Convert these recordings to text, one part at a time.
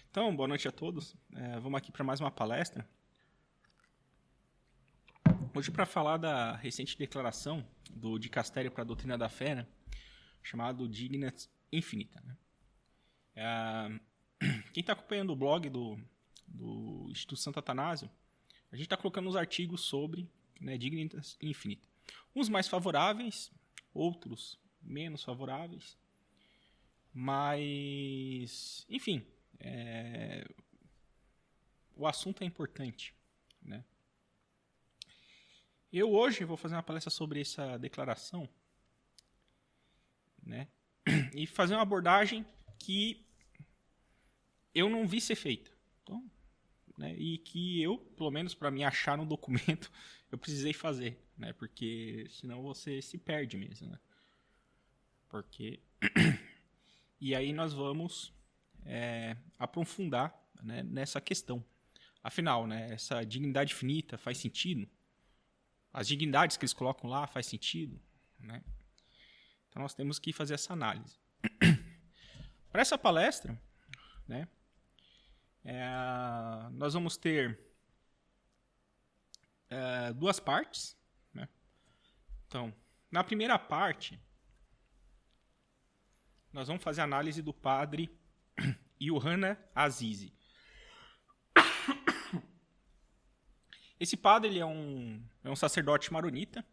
Então, boa noite a todos. Vamos aqui para mais uma palestra. Hoje para falar da recente declaração do Dicastério para a Doutrina da Fé, né, chamado Dignitas Infinita. Né? Quem está acompanhando o blog do Instituto Santo Atanásio, a gente está colocando uns artigos sobre, né, Dignitas Infinita. Uns mais favoráveis, outros menos favoráveis, mas, enfim, o assunto é importante, né? Eu hoje vou fazer uma palestra sobre essa declaração, né? E fazer uma abordagem que eu não vi ser feita. Então, né? E que eu, pelo menos para me achar no documento, eu precisei fazer, né? Porque senão você se perde mesmo, né? Porque... E aí nós vamos aprofundar, né, nessa questão. Afinal, né, essa dignidade finita faz sentido? As dignidades que eles colocam lá faz sentido? Né? Então nós temos que fazer essa análise. Para essa palestra, né, nós vamos ter duas partes. Né? Então, na primeira parte, nós vamos fazer a análise do padre Yohana Azizi. Esse padre ele é um sacerdote maronita,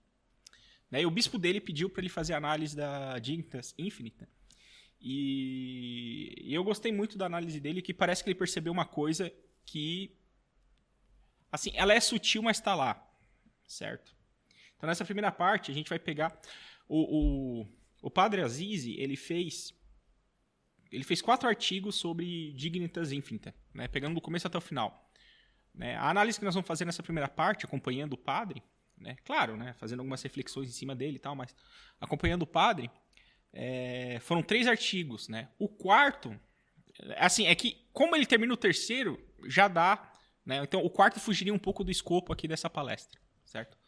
né, e o bispo dele pediu para ele fazer a análise da Dignitas Infinita. E eu gostei muito da análise dele, que parece que ele percebeu uma coisa que, assim, ela é sutil, mas está lá, certo? Então, nessa primeira parte, a gente vai pegar... O padre Azizi, ele fez 4 artigos sobre Dignitas Infinita, né, pegando do começo até o final. Né, a análise que nós vamos fazer nessa primeira parte, acompanhando o padre, né, claro, né, fazendo algumas reflexões em cima dele e tal, mas acompanhando o padre, foram 3 artigos. Né. O quarto, assim, é que como ele termina o terceiro, já dá... Né, então, o quarto fugiria um pouco do escopo aqui dessa palestra, certo?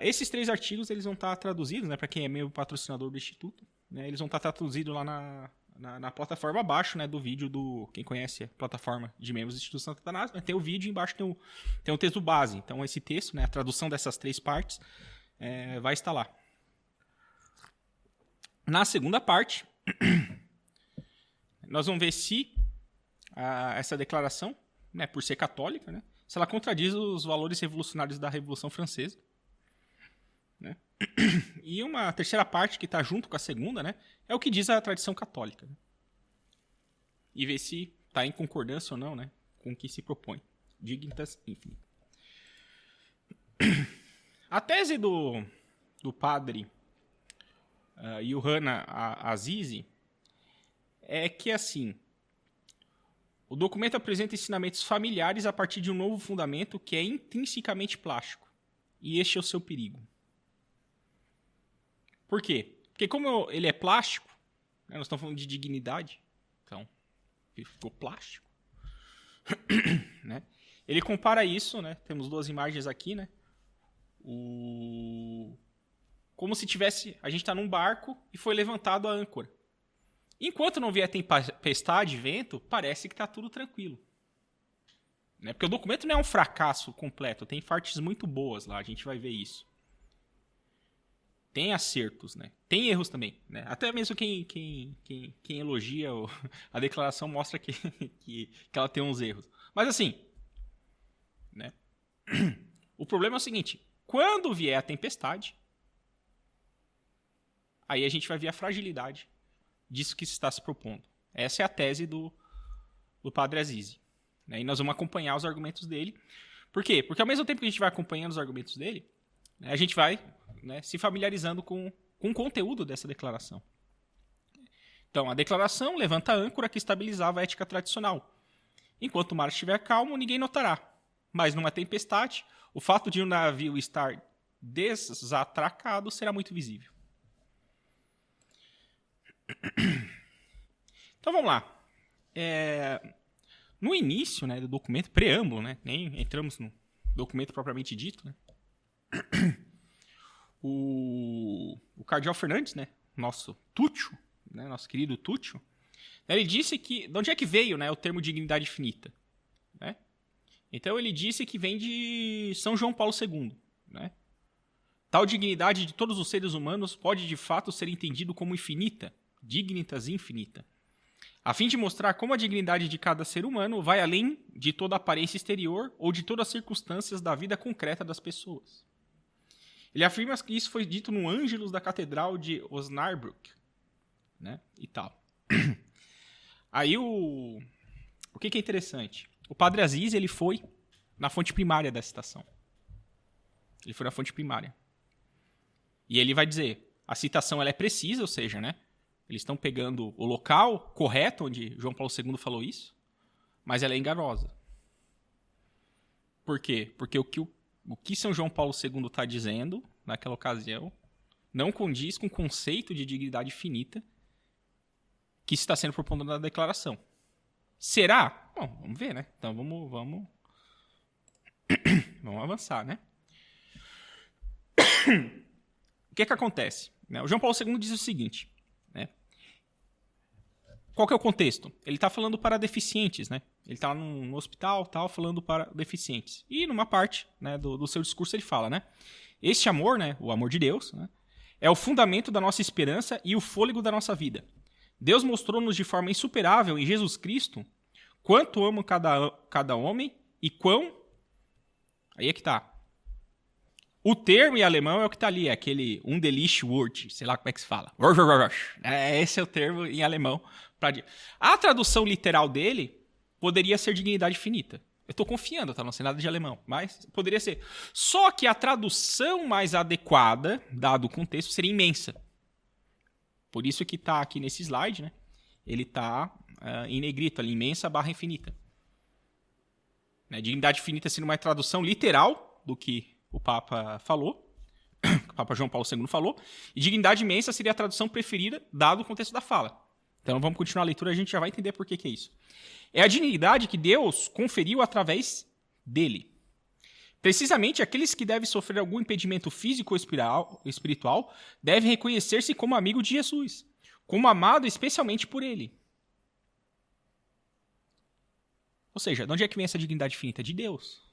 Esses 3 artigos eles vão estar traduzidos, né, para quem é membro patrocinador do Instituto, né, eles vão estar traduzidos lá na plataforma abaixo, né, do vídeo do... Quem conhece a plataforma de membros do Instituto Santo Atanásio, né, tem o vídeo e embaixo tem um texto base. Então, esse texto, né, a tradução dessas 3 partes, vai estar lá. Na segunda parte, nós vamos ver se essa declaração, né, por ser católica, né, se ela contradiz os valores revolucionários da Revolução Francesa. Né? E uma terceira parte que está junto com a segunda, né, é o que diz a tradição católica. Né? E ver se está em concordância ou não, né, com o que se propõe. Dignitas Infinita. A tese do padre Yohana Azizi é que, assim, o documento apresenta ensinamentos familiares a partir de um novo fundamento que é intrinsecamente plástico. E este é o seu perigo. Por quê? Porque como ele é plástico, né, nós estamos falando de dignidade, então ele ficou plástico. Né? Ele compara isso, né, temos 2 imagens aqui, né, como se tivesse, a gente está num barco e foi levantado a âncora. Enquanto não vier tempestade, vento, parece que está tudo tranquilo. Né? Porque o documento não é um fracasso completo, tem partes muito boas lá, a gente vai ver isso. Tem acertos, né? Tem erros também. Né? Até mesmo quem elogia a declaração mostra que ela tem uns erros. Mas assim, né? O problema é o seguinte, quando vier a tempestade, aí a gente vai ver a fragilidade disso que se está se propondo. Essa é a tese do padre Azizi. Né? E nós vamos acompanhar os argumentos dele. Por quê? Porque ao mesmo tempo que a gente vai acompanhando os argumentos dele, né, a gente vai, né, se familiarizando com o conteúdo dessa declaração. Então, a declaração levanta a âncora que estabilizava a ética tradicional. Enquanto o mar estiver calmo, ninguém notará. Mas numa tempestade, o fato de um navio estar desatracado será muito visível. Então, vamos lá. No início, né, do documento, preâmbulo, né, nem entramos no documento propriamente dito, né, o Cardeal Fernandes, né, nosso Túcio, né, nosso querido Túcio, Ele disse que... De onde é que veio, né, o termo dignidade infinita? Né? Então ele disse que vem de São João Paulo II. Né? Tal dignidade de todos os seres humanos pode de fato ser entendido como infinita, dignitas infinita, a fim de mostrar como a dignidade de cada ser humano vai além de toda a aparência exterior ou de todas as circunstâncias da vida concreta das pessoas. Ele afirma que isso foi dito no Ângelus da Catedral de Osnabrück, né, e tal. Aí o que é interessante? O Padre Aziz, ele foi na fonte primária da citação. Ele foi na fonte primária. E ele vai dizer, a citação ela é precisa, ou seja, né, eles estão pegando o local correto onde João Paulo II falou isso, mas ela é enganosa. Por quê? Porque o que São João Paulo II está dizendo naquela ocasião não condiz com o conceito de dignidade finita que está sendo proposto na declaração. Será? Bom, vamos ver, né? Então vamos avançar, né? O que acontece? O João Paulo II diz o seguinte, né? Qual que é o contexto? Ele está falando para deficientes, né? Ele está no hospital, tal, falando para deficientes. E numa parte, né, do seu discurso ele fala, né? Este amor, né, o amor de Deus, né, é o fundamento da nossa esperança e o fôlego da nossa vida. Deus mostrou-nos de forma insuperável em Jesus Cristo quanto ama cada homem e quão... Aí é que tá. O termo em alemão é o que tá ali, é aquele undeliche Wort, sei lá como é que se fala. Esse é o termo em alemão. A tradução literal dele poderia ser dignidade finita. Eu tô confiando, tá? Não sei nada de alemão, mas poderia ser. Só que a tradução mais adequada, dado o contexto, seria imensa. Por isso que tá aqui nesse slide, né? Ele tá em negrito ali, imensa barra infinita. Né? Dignidade finita sendo uma tradução literal do que o Papa falou, o Papa João Paulo II falou, e dignidade imensa seria a tradução preferida, dado o contexto da fala. Então vamos continuar a leitura, a gente já vai entender por que é isso. É a dignidade que Deus conferiu através dele. Precisamente aqueles que devem sofrer algum impedimento físico ou espiritual devem reconhecer-se como amigo de Jesus, como amado especialmente por ele. Ou seja, de onde é que vem essa dignidade infinita? De Deus.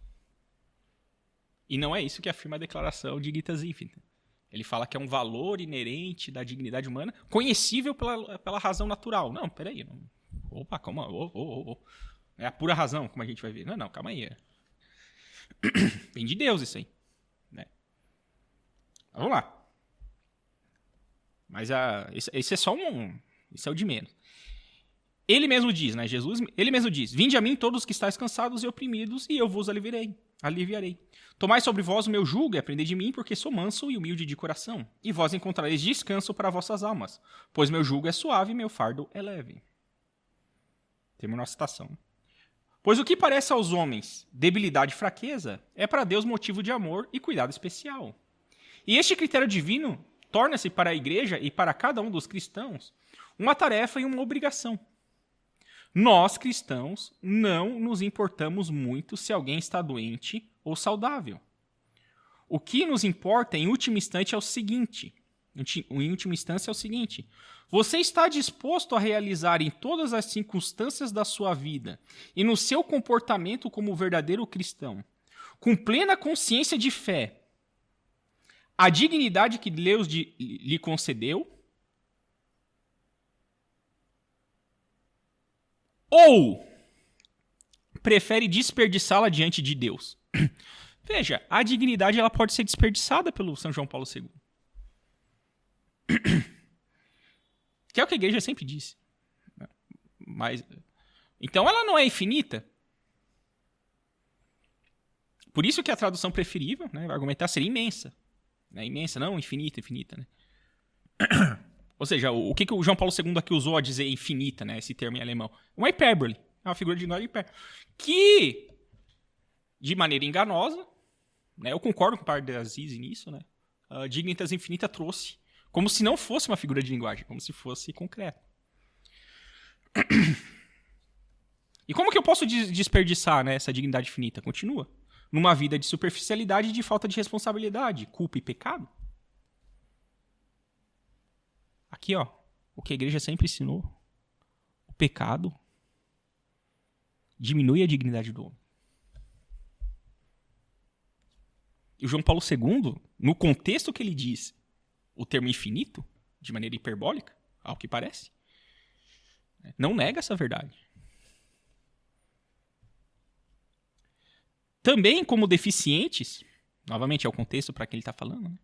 E não é isso que afirma a declaração Dignitas Infinita. Ele fala que é um valor inerente da dignidade humana, conhecível pela razão natural. Não, peraí. Não. Opa, calma. É a pura razão, como a gente vai ver. Não, calma aí. Vem de Deus isso aí. Né? Vamos lá. Mas esse é só isso é o de menos. Ele mesmo diz, né? Jesus, ele mesmo diz, vinde a mim todos os que estáis cansados e oprimidos, e eu vos aliviarei. Tomai sobre vós o meu jugo e aprendei de mim, porque sou manso e humilde de coração. E vós encontrareis descanso para vossas almas, pois meu jugo é suave e meu fardo é leve. Terminou a citação. Pois o que parece aos homens debilidade e fraqueza, é para Deus motivo de amor e cuidado especial. E este critério divino torna-se para a igreja e para cada um dos cristãos uma tarefa e uma obrigação. Nós, cristãos, não nos importamos muito se alguém está doente ou saudável. O que nos importa, em última instância, é o seguinte. Você está disposto a realizar em todas as circunstâncias da sua vida e no seu comportamento como verdadeiro cristão, com plena consciência de fé, a dignidade que Deus lhe concedeu? Ou prefere desperdiçá-la diante de Deus? Veja, a dignidade ela pode ser desperdiçada pelo São João Paulo II. Que é o que a igreja sempre disse. Mas, então ela não é infinita. Por isso que a tradução preferível, né, vai argumentar, seria imensa. Né, imensa, não infinita. Né? Ou seja, o que o João Paulo II aqui usou a dizer infinita, né, esse termo em alemão? Uma hipérbole. É uma figura de linguagem hipérbole. Que, de maneira enganosa, né, eu concordo com o Padre Aziz nisso, né, a Dignitas Infinita trouxe como se não fosse uma figura de linguagem, como se fosse concreto. E como que eu posso desperdiçar, né, essa dignidade infinita? Continua. Numa vida de superficialidade e de falta de responsabilidade, culpa e pecado. Aqui, ó, o que a igreja sempre ensinou. pecado diminui a dignidade do homem. E o João Paulo II, no contexto que ele diz o termo infinito, de maneira hiperbólica, ao que parece, não nega essa verdade. Também como deficientes, novamente é o contexto para quem ele está falando, né?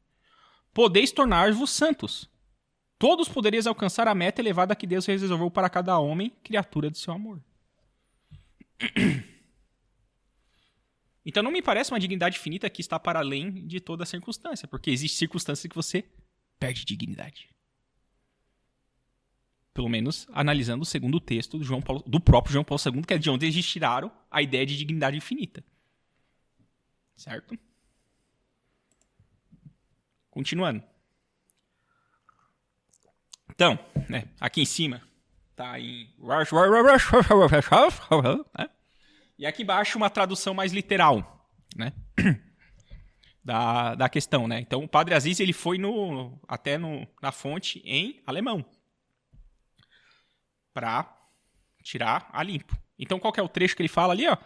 Podeis tornar-vos santos. Todos podereis alcançar a meta elevada que Deus reservou para cada homem, criatura do seu amor. Então não me parece uma dignidade finita que está para além de toda circunstância, porque existe circunstância que você perde dignidade. Pelo menos analisando o segundo texto do próprio João Paulo II, que é de onde eles tiraram a ideia de dignidade infinita. Certo? Continuando. Então, né, aqui em cima está em... E aqui embaixo uma tradução mais literal, né, da questão. Né? Então o Padre Aziz ele foi na fonte em alemão para tirar a limpo. Então qual que é o trecho que ele fala ali? Ó?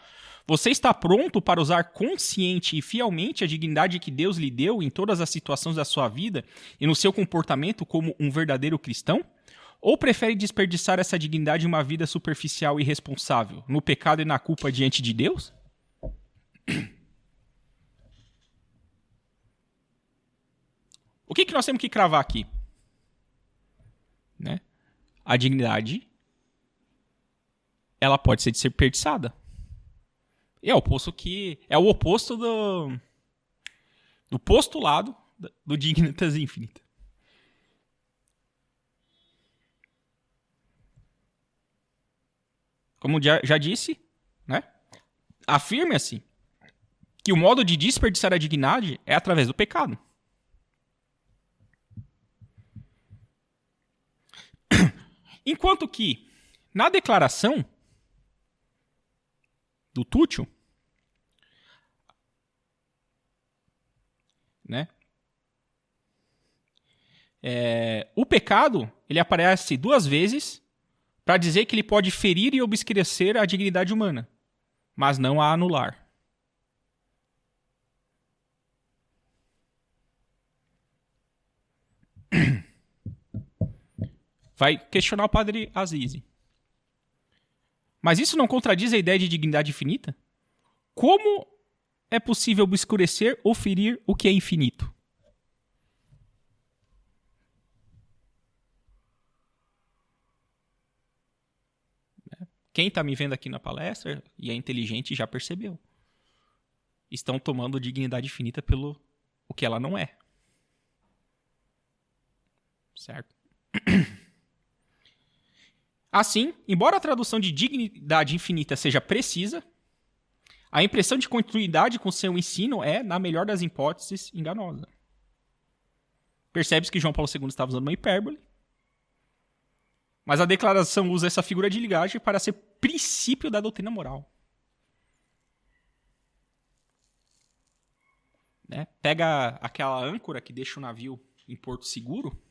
Você está pronto para usar consciente e fielmente a dignidade que Deus lhe deu em todas as situações da sua vida e no seu comportamento como um verdadeiro cristão? Ou prefere desperdiçar essa dignidade em uma vida superficial e irresponsável, no pecado e na culpa diante de Deus? O que nós temos que cravar aqui? Né? A dignidade, ela pode ser desperdiçada. É o oposto do postulado do Dignitas Infinita. Como já disse, né? Afirma-se que o modo de desperdiçar a dignidade é através do pecado. Enquanto que, na declaração do Tútil, né? O pecado ele aparece 2 vezes para dizer que ele pode ferir e obscurecer a dignidade humana, mas não a anular. Vai questionar o Padre Aziz. Mas isso não contradiz a ideia de dignidade infinita? Como é possível obscurecer ou ferir o que é infinito? Quem está me vendo aqui na palestra e é inteligente já percebeu. Estão tomando dignidade infinita pelo o que ela não é. Certo? Assim, embora a tradução de dignidade infinita seja precisa, a impressão de continuidade com seu ensino é, na melhor das hipóteses, enganosa. Percebe-se que João Paulo II estava usando uma hipérbole, mas a declaração usa essa figura de linguagem para ser princípio da doutrina moral. Né? Pega aquela âncora que deixa o navio em porto seguro,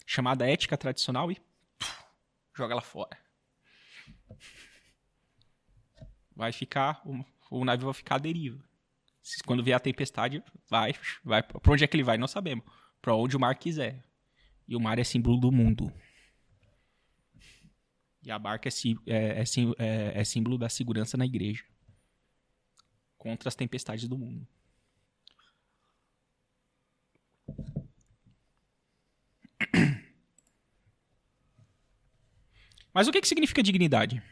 chamada ética tradicional, e joga ela fora. O navio vai ficar à deriva. Quando vier a tempestade, vai. Para onde é que ele vai? Não sabemos. Para onde o mar quiser. E o mar é símbolo do mundo. E a barca é símbolo da segurança na igreja. Contra as tempestades do mundo. Mas o que significa dignidade?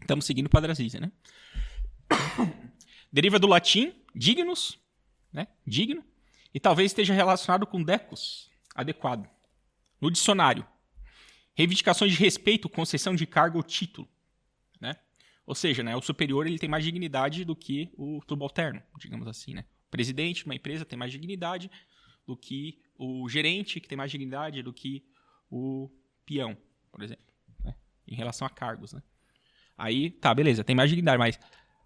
Estamos seguindo o Padre Aziz, né? Deriva do latim dignus, né? Digno, e talvez esteja relacionado com decus, adequado. No dicionário, reivindicações de respeito, concessão de cargo ou título, né? Ou seja, né, o superior ele tem mais dignidade do que o subalterno, digamos assim, né? O presidente de uma empresa tem mais dignidade do que o gerente, que tem mais dignidade do que o peão, por exemplo, né? Em relação a cargos, né? Aí, tá, beleza, tem mais dignidade, mas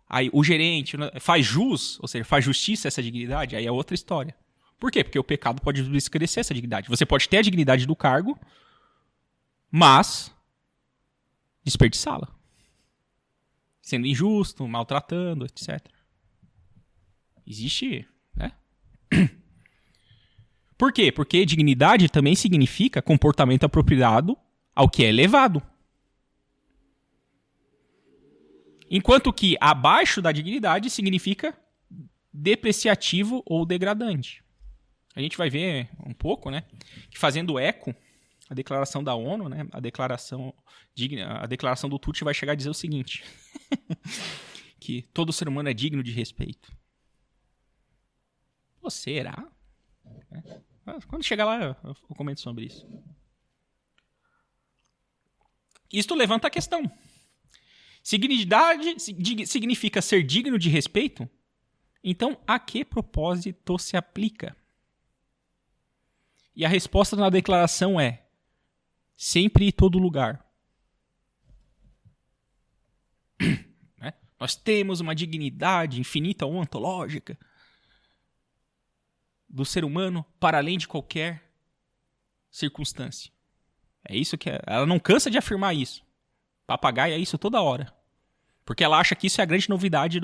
aí o gerente faz jus, ou seja, faz justiça a essa dignidade, aí é outra história. Por quê? Porque o pecado pode descrescer essa dignidade. Você pode ter a dignidade do cargo, mas desperdiçá-la. Sendo injusto, maltratando, etc. Existe, né? Por quê? Porque dignidade também significa comportamento apropriado ao que é elevado. Enquanto que abaixo da dignidade significa depreciativo ou degradante. A gente vai ver um pouco, né, que fazendo eco a declaração da ONU, né, a declaração do Tuti vai chegar a dizer o seguinte, que todo ser humano é digno de respeito. Pô, será? Quando chegar lá, eu comento sobre isso. Isto levanta a questão. Se dignidade significa ser digno de respeito, então a que propósito se aplica? E a resposta na declaração é sempre e todo lugar. Né? Nós temos uma dignidade infinita ou ontológica do ser humano para além de qualquer circunstância. É isso que ela não cansa de afirmar isso. Papagaia é isso toda hora. Porque ela acha que isso é a grande novidade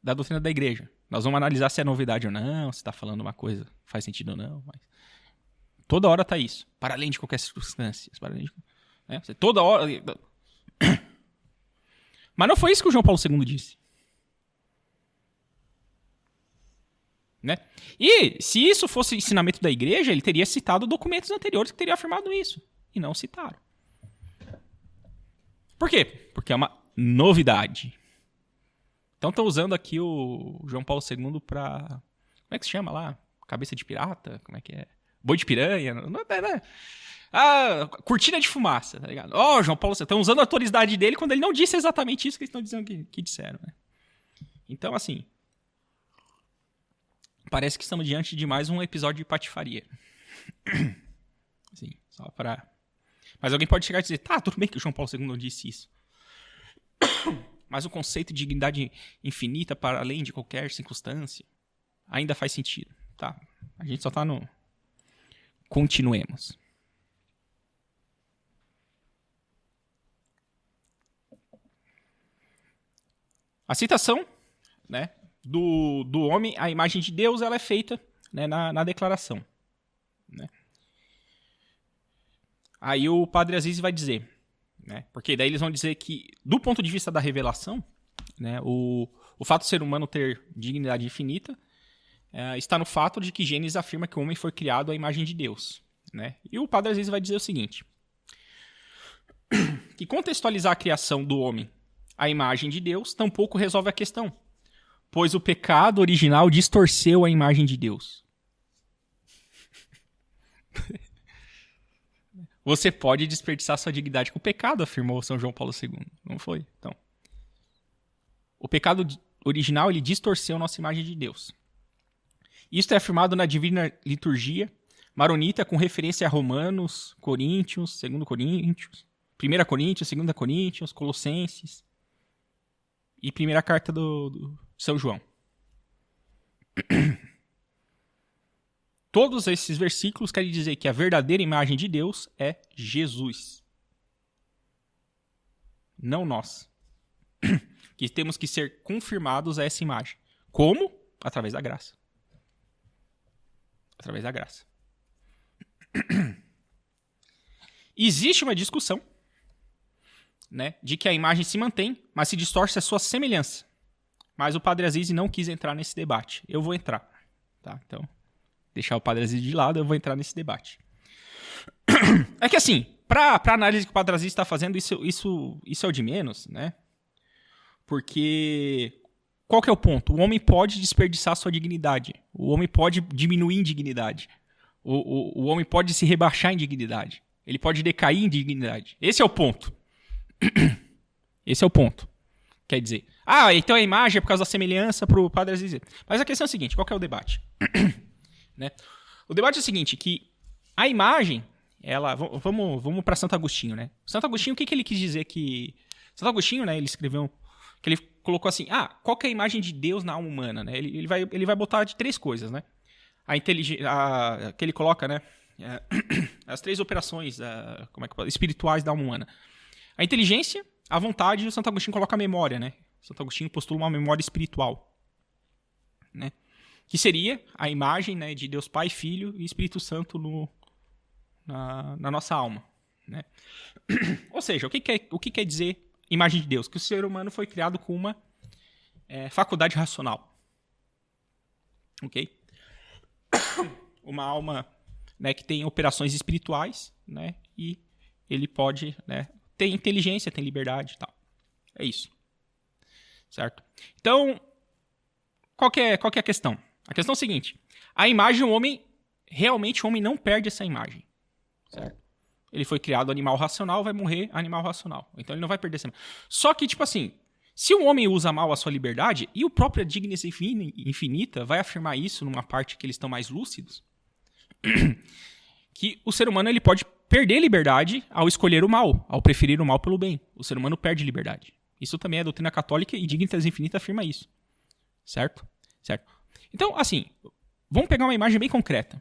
da doutrina da igreja. Nós vamos analisar se é novidade ou não, se está falando uma coisa faz sentido ou não. Mas toda hora está isso. Para além de qualquer circunstância. Para além de, né? Toda hora. Mas não foi isso que o João Paulo II disse. Né? E se isso fosse ensinamento da igreja, ele teria citado documentos anteriores que teriam afirmado isso. E não citaram. Por quê? Porque é uma novidade. Então estão usando aqui o João Paulo II para... Como é que se chama lá? Cabeça de pirata? Como é que é? Boi de piranha? Não, né? Ah, cortina de fumaça, tá ligado? Ó, João Paulo II. Estão usando a autoridade dele quando ele não disse exatamente isso que eles estão dizendo que disseram. Né? Então, assim... Parece que estamos diante de mais um episódio de patifaria. Assim, só para... Mas alguém pode chegar e dizer, tá, tudo bem que o João Paulo II não disse isso. Mas o conceito de dignidade infinita para além de qualquer circunstância ainda faz sentido. Tá, a gente só tá no... Continuemos. A citação, né, do homem, a imagem de Deus, ela é feita, né, na declaração. Né? Aí o Padre Aziz vai dizer, né, porque daí eles vão dizer que, do ponto de vista da revelação, né, o fato do ser humano ter dignidade infinita está no fato de que Gênesis afirma que o homem foi criado à imagem de Deus. Né? E o Padre Aziz vai dizer o seguinte, que contextualizar a criação do homem à imagem de Deus tampouco resolve a questão, pois o pecado original distorceu a imagem de Deus. Você pode desperdiçar sua dignidade com o pecado, afirmou São João Paulo II. Não foi? Então, o pecado original, ele distorceu a nossa imagem de Deus. Isto é afirmado na Divina Liturgia Maronita, com referência a Romanos, Coríntios, 2 Coríntios, 1 Coríntios, 2 Coríntios, Colossenses e primeira carta do São João. Todos esses versículos querem dizer que a verdadeira imagem de Deus é Jesus. Não nós. Que temos que ser confirmados a essa imagem. Como? Através da graça. Através da graça. Existe uma discussão, né, de que a imagem se mantém, mas se distorce a sua semelhança. Mas o Padre Aziz não quis entrar nesse debate. Eu vou entrar. Tá? Então, deixar o Padre Aziz de lado, eu vou entrar nesse debate. É que assim, para análise que o Padre Aziz está fazendo, isso é o de menos, né? Porque qual que é o ponto? O homem pode desperdiçar sua dignidade. O homem pode diminuir em dignidade. O homem pode se rebaixar em dignidade. Ele pode decair em dignidade. Esse é o ponto. Esse é o ponto. Quer dizer, então a imagem é por causa da semelhança para o Padre Aziz. Mas a questão é a seguinte, qual que é o debate? Né? O debate é o seguinte, que a imagem, ela... Vamos para Santo Agostinho, né? Santo Agostinho, o que ele quis dizer que... Santo Agostinho, né, ele escreveu... que ele colocou assim, qual que é a imagem de Deus na alma humana? Né? Ele vai botar de 3 coisas, né? que ele coloca, né? As 3 operações espirituais da alma humana. A inteligência, a vontade, e o Santo Agostinho coloca a memória, né? O Santo Agostinho postula uma memória espiritual, né? Que seria a imagem, né, de Deus Pai, Filho e Espírito Santo na nossa alma, né? Ou seja, o que quer dizer imagem de Deus? Que o ser humano foi criado com uma faculdade racional. Ok? Uma alma, né, que tem operações espirituais, né, e ele pode, né, ter inteligência, tem liberdade e tal. É isso. Certo? Então, qual que é a questão? A questão é a seguinte. A imagem, realmente o homem não perde essa imagem. Certo? Ele foi criado animal racional, vai morrer animal racional. Então ele não vai perder essa imagem. Só que, tipo assim, se o homem usa mal a sua liberdade, e o próprio Dignidade Infinita vai afirmar isso numa parte que eles estão mais lúcidos, que o ser humano ele pode perder liberdade ao escolher o mal, ao preferir o mal pelo bem. O ser humano perde liberdade. Isso também é a doutrina católica e Dignidade Infinita afirma isso. Certo? Certo. Então, assim, vamos pegar uma imagem bem concreta.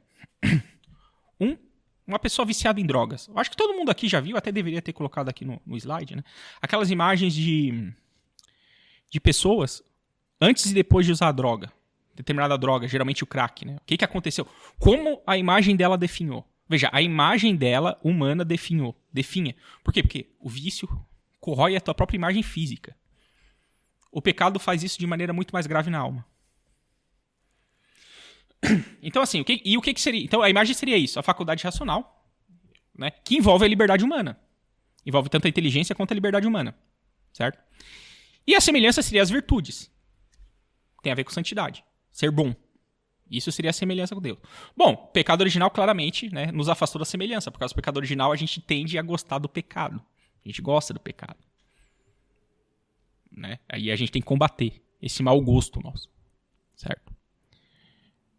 Uma pessoa viciada em drogas. Eu acho que todo mundo aqui já viu, até deveria ter colocado aqui no slide, né? Aquelas imagens de pessoas antes e depois de usar a droga. Determinada droga, geralmente o crack, né? O que aconteceu? Como a imagem dela definhou? Veja, a imagem dela, humana, definha. Por quê? Porque o vício corrói a tua própria imagem física. O pecado faz isso de maneira muito mais grave na alma. Então, assim, o que seria? Então, a imagem seria isso, a faculdade racional, né, que envolve a liberdade humana. Envolve tanto a inteligência quanto a liberdade humana. Certo? E a semelhança seria as virtudes. Tem a ver com santidade. Ser bom. Isso seria a semelhança com Deus. Bom, pecado original, claramente, né, nos afastou da semelhança. Por causa do pecado original, a gente tende a gostar do pecado. A gente gosta do pecado. Né? Aí a gente tem que combater esse mau gosto nosso. Certo?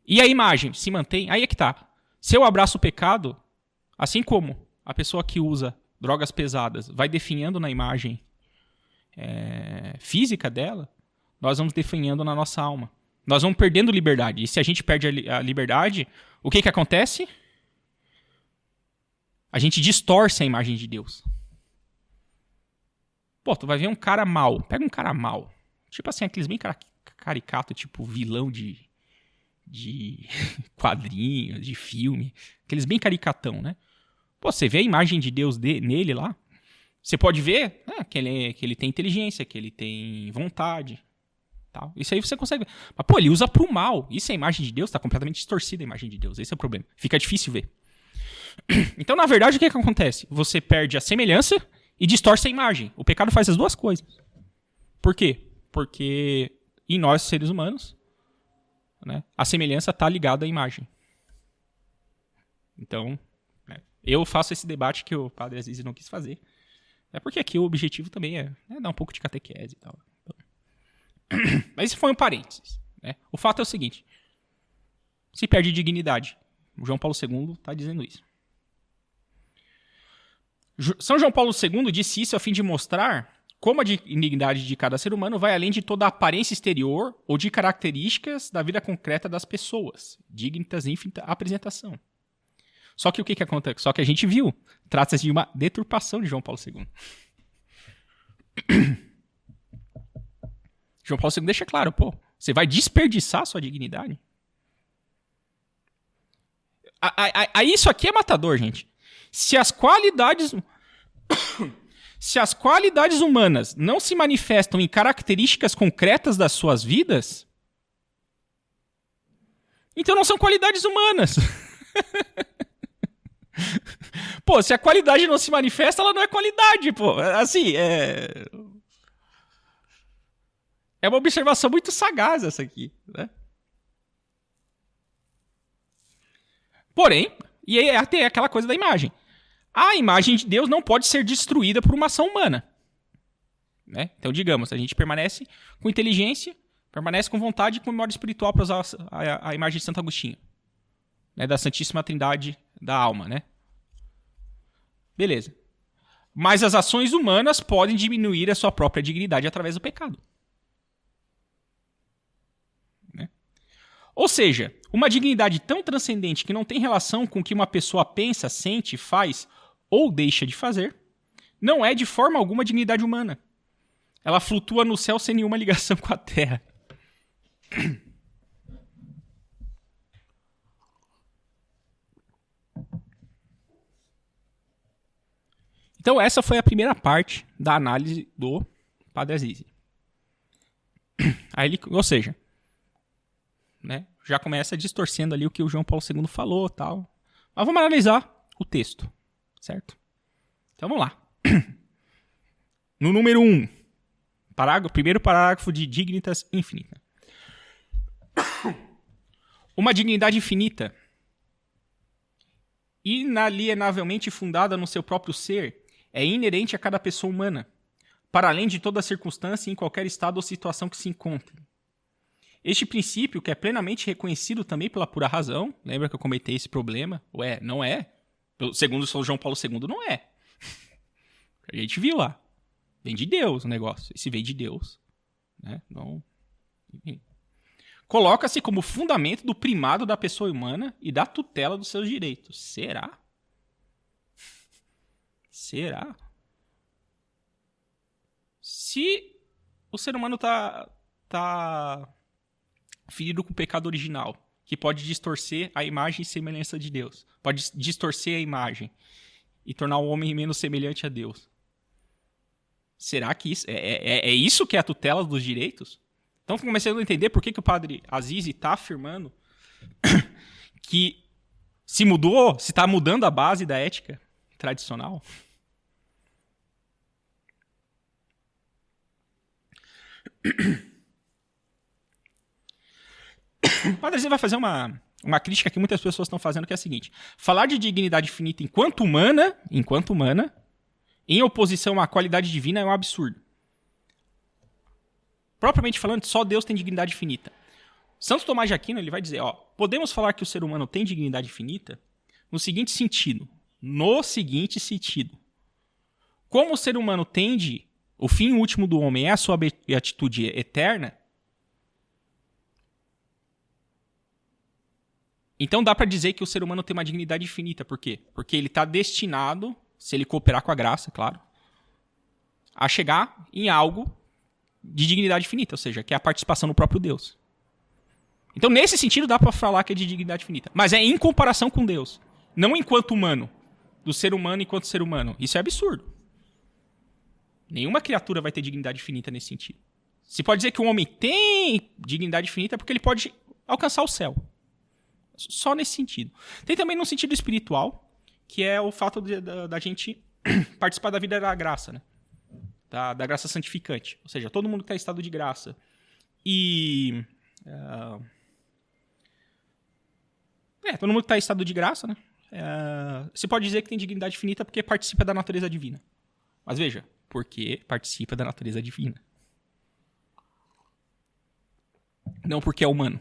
E a imagem se mantém? Aí é que tá. Se eu abraço o pecado, assim como a pessoa que usa drogas pesadas vai definhando na imagem física dela, nós vamos definhando na nossa alma. Nós vamos perdendo liberdade. E se a gente perde a liberdade, o que acontece? A gente distorce a imagem de Deus. Pô, tu vai ver um cara mau. Pega um cara mau. Tipo assim, aqueles bem caricato, tipo vilão de quadrinhos, de filme. Aqueles bem caricatão, né? Pô, você vê a imagem de Deus nele lá. Você pode ver que ele tem inteligência, que ele tem vontade. Tal. Isso aí você consegue ver. Mas, pô, ele usa pro mal. Isso é a imagem de Deus, tá completamente distorcida a imagem de Deus. Esse é o problema. Fica difícil ver. Então, na verdade, o que acontece? Você perde a semelhança e distorce a imagem. O pecado faz as duas coisas. Por quê? Porque em nós, seres humanos, né, a semelhança está ligada à imagem. Então, né, eu faço esse debate que o padre Aziz não quis fazer. É porque aqui o objetivo também é dar um pouco de catequese e tal. Mas esse foi um parênteses. Né? O fato é o seguinte. Se perde dignidade. O João Paulo II está dizendo isso. São João Paulo II disse isso a fim de mostrar como a dignidade de cada ser humano vai além de toda a aparência exterior ou de características da vida concreta das pessoas. Dignitas infinita apresentação. Só que o que acontece? Só que a gente viu. Trata-se de uma deturpação de João Paulo II. João Paulo II deixa claro, pô, você vai desperdiçar a sua dignidade? Isso aqui é matador, gente. Se as qualidades humanas não se manifestam em características concretas das suas vidas, então não são qualidades humanas. Pô, se a qualidade não se manifesta, ela não é qualidade, pô. Assim, é uma observação muito sagaz essa aqui, né? Porém, e aí até aquela coisa da imagem. A imagem de Deus não pode ser destruída por uma ação humana. Né? Então, digamos, a gente permanece com inteligência, permanece com vontade e com memória espiritual para usar a imagem de Santo Agostinho. Né? Da Santíssima Trindade da alma, né? Beleza. Mas as ações humanas podem diminuir a sua própria dignidade através do pecado. Né? Ou seja, Uma dignidade tão transcendente que não tem relação com o que uma pessoa pensa, sente, faz ou deixa de fazer, não é de forma alguma dignidade humana. Ela flutua no céu sem nenhuma ligação com a terra. Então essa foi a primeira parte da análise do Padre Azizi. Aí ele, ou seja, né, já começa distorcendo ali o que o João Paulo II falou, tal. Mas vamos analisar o texto, certo? Então vamos lá. No número 1, primeiro parágrafo de Dignitas Infinita. Uma dignidade infinita, inalienavelmente fundada no seu próprio ser, é inerente a cada pessoa humana, para além de toda circunstância e em qualquer estado ou situação que se encontre. Este princípio, que é plenamente reconhecido também pela pura razão, lembra que eu comentei esse problema? Ué, não é? Segundo São João Paulo II, não é. A gente viu lá. Vem de Deus o negócio. E se vem de Deus, né? Não... Coloca-se como fundamento do primado da pessoa humana e da tutela dos seus direitos. Será? Será? Se o ser humano tá ferido com o pecado original, que pode distorcer a imagem e semelhança de Deus, pode distorcer a imagem e tornar o homem menos semelhante a Deus. Será que isso é isso que é a tutela dos direitos? Então comecei a entender por que o Padre Azizi está afirmando que se está mudando a base da ética tradicional. O Padre Azizi vai fazer uma crítica que muitas pessoas estão fazendo, que é a seguinte: falar de dignidade finita enquanto humana, em oposição à qualidade divina, é um absurdo. Propriamente falando, só Deus tem dignidade finita. Santo Tomás de Aquino ele vai dizer, podemos falar que o ser humano tem dignidade finita no seguinte sentido. Como o ser humano tende, o fim último do homem é a sua beatitude eterna, então dá para dizer que o ser humano tem uma dignidade infinita. Por quê? Porque ele está destinado, se ele cooperar com a graça, claro, a chegar em algo de dignidade infinita, ou seja, que é a participação no próprio Deus. Então, nesse sentido, dá para falar que é de dignidade infinita. Mas é em comparação com Deus. Não enquanto humano. Do ser humano enquanto ser humano. Isso é absurdo. Nenhuma criatura vai ter dignidade infinita nesse sentido. Se pode dizer que um homem tem dignidade infinita é porque ele pode alcançar o céu. Só nesse sentido. Tem também no sentido espiritual, que é o fato da gente participar da vida da graça, né? Da graça santificante. Ou seja, todo mundo que está em estado de graça. E... todo mundo que está em estado de graça, né? Você pode dizer que tem dignidade infinita porque participa da natureza divina. Mas veja, porque participa da natureza divina. Não porque é humano.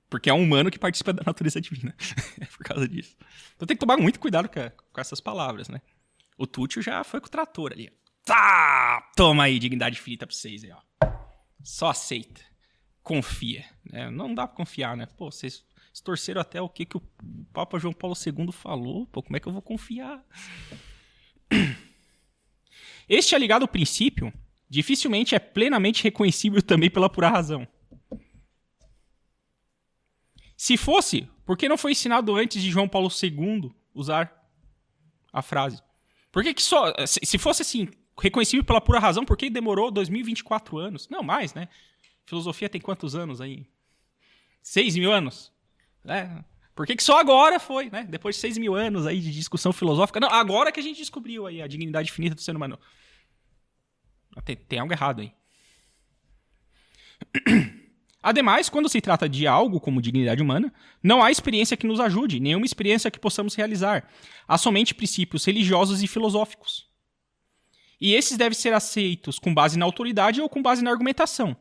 Porque é um humano que participa da natureza divina. É por causa disso. Então tem que tomar muito cuidado com essas palavras, né? O Túcio já foi com o trator ali. Tá! Toma aí, dignidade infinita pra vocês aí, ó. Só aceita. Confia. Não dá pra confiar, né? Pô, vocês torceram até o que o Papa João Paulo II falou. Pô, como é que eu vou confiar? Este alegado princípio dificilmente é plenamente reconhecível também pela pura razão. Se fosse, por que não foi ensinado antes de João Paulo II usar a frase? Por que só... Se fosse assim, reconhecível pela pura razão, por que demorou 2024 anos? Não, mais, né? Filosofia tem quantos anos aí? 6.000 anos? Por que só agora foi, né? Depois de 6.000 anos aí de discussão filosófica. Não, agora que a gente descobriu aí a dignidade infinita do ser humano. Tem algo errado aí. Ademais, quando se trata de algo como dignidade humana, não há experiência que nos ajude, nenhuma experiência que possamos realizar. Há somente princípios religiosos e filosóficos. E esses devem ser aceitos com base na autoridade ou com base na argumentação.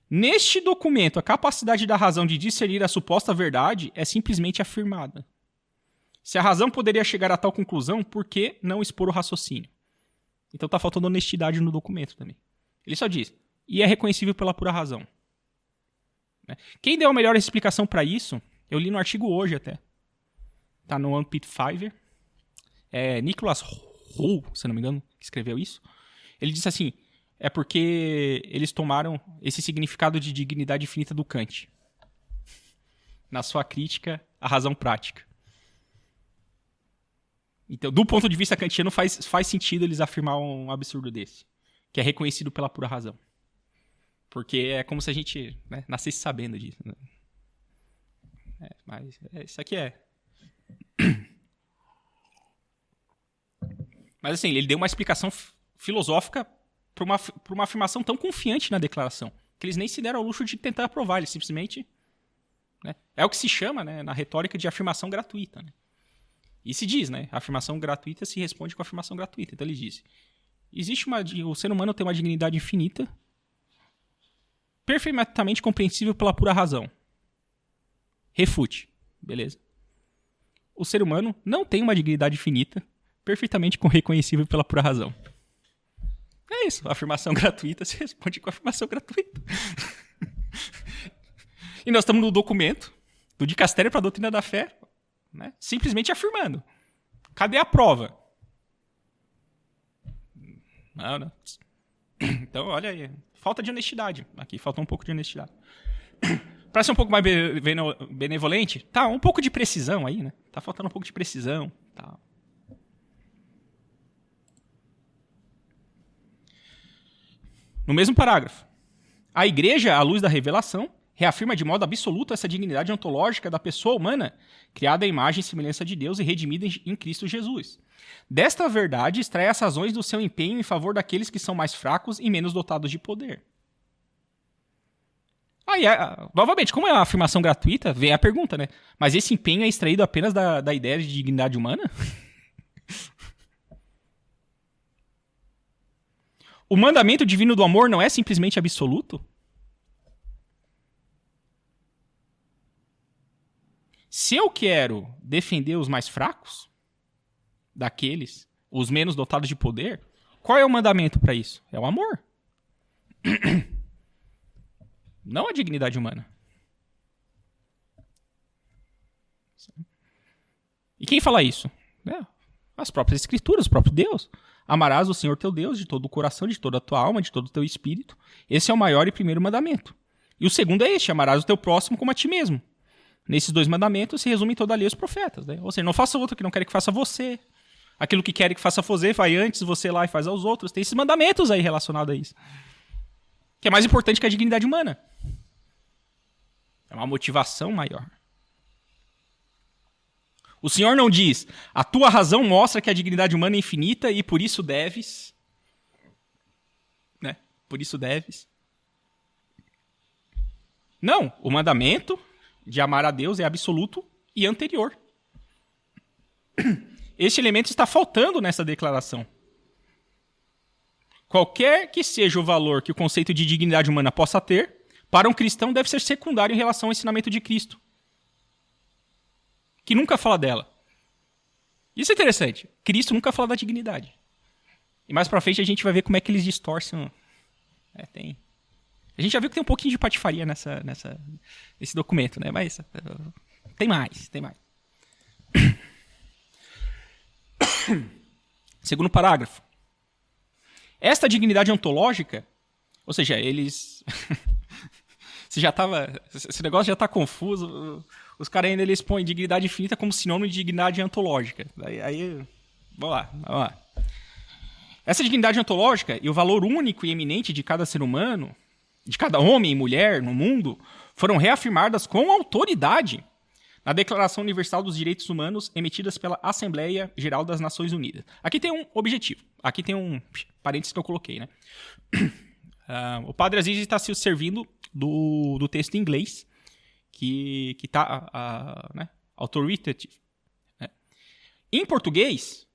Neste documento, a capacidade da razão de discernir a suposta verdade é simplesmente afirmada. Se a razão poderia chegar a tal conclusão, por que não expor o raciocínio? Então está faltando honestidade no documento também. Ele só diz, e é reconhecível pela pura razão. Né? Quem deu a melhor explicação para isso, eu li no artigo hoje até. Tá no One Pit Fiverr. É Nicholas Rowe, se não me engano, que escreveu isso. Ele disse assim, é porque eles tomaram esse significado de dignidade infinita do Kant. Na sua crítica à razão prática. Então, do ponto de vista kantiano, faz sentido eles afirmar um absurdo desse. Que é reconhecido pela pura razão. Porque é como se a gente, né, nascesse sabendo disso. Né? Mas isso aqui é... Mas assim, ele deu uma explicação filosófica para uma afirmação tão confiante na declaração, que eles nem se deram ao luxo de tentar aprovar, eles simplesmente... Né, é o que se chama, né, na retórica de afirmação gratuita. Né? E se diz, né, a afirmação gratuita se responde com a afirmação gratuita. Então ele diz, o ser humano tem uma dignidade infinita, perfeitamente compreensível pela pura razão. Refute. Beleza. O ser humano não tem uma dignidade infinita, perfeitamente reconhecível pela pura razão. É isso. A afirmação gratuita se responde com a afirmação gratuita. E nós estamos no documento do Dicastério para a Doutrina da Fé, né, simplesmente afirmando. Cadê a prova? Não. Então, olha aí. Falta de honestidade. Aqui falta um pouco de honestidade. Para ser um pouco mais benevolente, tá, um pouco de precisão aí, né? Tá faltando um pouco de precisão. Tá. No mesmo parágrafo. A Igreja, à luz da revelação, reafirma de modo absoluto essa dignidade ontológica da pessoa humana, criada à imagem e semelhança de Deus e redimida em Cristo Jesus. Desta verdade, extrai as razões do seu empenho em favor daqueles que são mais fracos e menos dotados de poder. Aí, novamente, como é uma afirmação gratuita, vem a pergunta, né? Mas esse empenho é extraído apenas da ideia de dignidade humana? O mandamento divino do amor não é simplesmente absoluto? Se eu quero defender os mais fracos, daqueles, os menos dotados de poder, qual é o mandamento para isso? É o amor. Não a dignidade humana. E quem fala isso? As próprias escrituras, o próprio Deus. Amarás o Senhor teu Deus de todo o coração, de toda a tua alma, de todo o teu espírito. Esse é o maior e primeiro mandamento. E o segundo é este, amarás o teu próximo como a ti mesmo. Nesses dois mandamentos se resumem toda a lei os profetas. Né? Ou seja, não faça outro que não quer que faça você. Aquilo que quer que faça você, vai antes, você lá e faz aos outros. Tem esses mandamentos aí relacionados a isso. Que é mais importante que a dignidade humana. É uma motivação maior. O Senhor não diz, a tua razão mostra que a dignidade humana é infinita e por isso deves. Né? Por isso deves. Não, o mandamento de amar a Deus é absoluto e anterior. Este elemento está faltando nessa declaração. Qualquer que seja o valor que o conceito de dignidade humana possa ter, para um cristão deve ser secundário em relação ao ensinamento de Cristo, que nunca fala dela. Isso é interessante. Cristo nunca fala da dignidade. E mais pra frente a gente vai ver como é que eles distorcem. Tem. A gente já viu que tem um pouquinho de patifaria nesse documento, né? Mas tem mais. Segundo parágrafo. Esta dignidade ontológica, ou seja, eles... Esse negócio já está confuso. Os caras ainda eles põem dignidade infinita como sinônimo de dignidade ontológica. Aí vamos lá. Essa dignidade ontológica e o valor único e eminente de cada ser humano, de cada homem e mulher no mundo, foram reafirmadas com autoridade na Declaração Universal dos Direitos Humanos emitidas pela Assembleia Geral das Nações Unidas. Aqui tem um objetivo. Aqui tem um parênteses que eu coloquei, né? O Padre Aziz está se servindo do texto em inglês, que está né, authoritative. Né? Em português,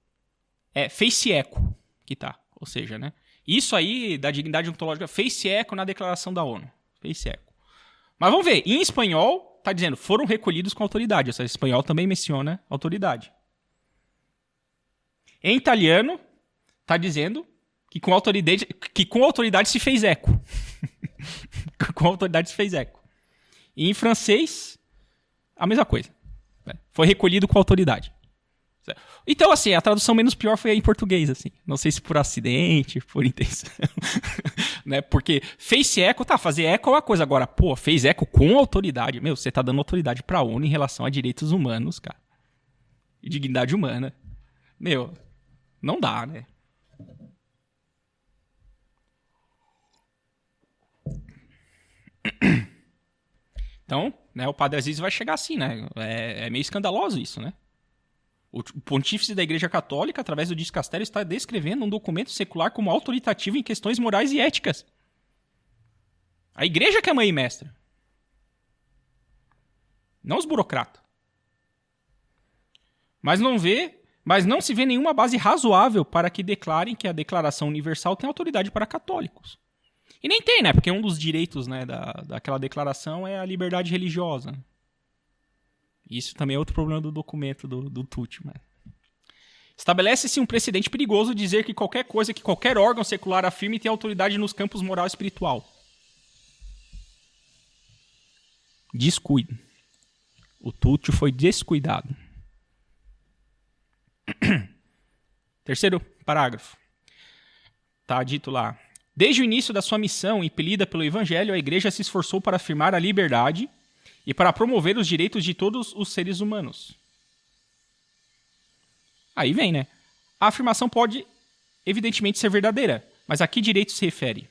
fez-se eco que está. Ou seja, né, isso aí da dignidade ontológica fez-se eco na declaração da ONU. Fez-se eco. Mas vamos ver, em espanhol, está dizendo, foram recolhidos com autoridade. Ou seja, espanhol também menciona autoridade. Em italiano, está dizendo que com autoridade se fez eco. Com autoridade se fez eco. E em francês, a mesma coisa. Né? Foi recolhido com autoridade. Então, assim, a tradução menos pior foi em português, assim. Não sei se por acidente, por intenção. Né? Porque fez eco, tá, fazer eco é uma coisa. Agora, pô, fez eco com autoridade. Meu, você tá dando autoridade pra ONU em relação a direitos humanos, cara. E dignidade humana. Meu, não dá, né? Então, né, o padre Aziz vai chegar assim, né? É meio escandaloso isso, né? O pontífice da Igreja Católica, através do Discastério, está descrevendo um documento secular como autoritativo em questões morais e éticas. A Igreja que é mãe e mestra. Não os burocratas. Mas não se vê nenhuma base razoável para que declarem que a Declaração Universal tem autoridade para católicos. E nem tem, né? Porque um dos direitos, né, daquela declaração é a liberdade religiosa. Isso também é outro problema do documento do Tucci. Né? Estabelece-se um precedente perigoso dizer que qualquer coisa que qualquer órgão secular afirme tem autoridade nos campos moral e espiritual. Descuido. O Tucci foi descuidado. Terceiro parágrafo. Tá dito lá. Desde o início da sua missão, impelida pelo Evangelho, a Igreja se esforçou para afirmar a liberdade e para promover os direitos de todos os seres humanos. Aí vem, né? A afirmação pode, evidentemente, ser verdadeira, mas a que direito se refere?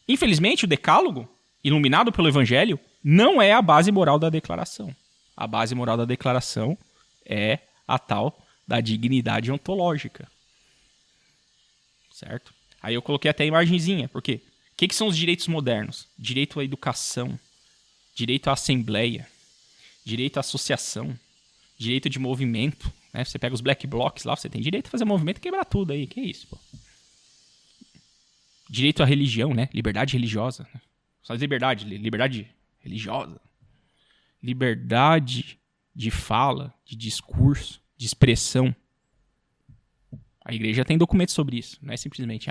Infelizmente, o Decálogo, iluminado pelo Evangelho, não é a base moral da declaração. A base moral da declaração é a tal da dignidade ontológica. Certo? Aí eu coloquei até a imagenzinha, por quê? O que são os direitos modernos? Direito à educação, direito à assembleia, direito à associação, direito de movimento. Né? Você pega os black blocs lá, você tem direito a fazer movimento e quebrar tudo aí. Que isso, pô? Direito à religião, né? Liberdade religiosa. Só liberdade religiosa. Liberdade de fala, de discurso, de expressão. A igreja tem documentos sobre isso. Não é simplesmente,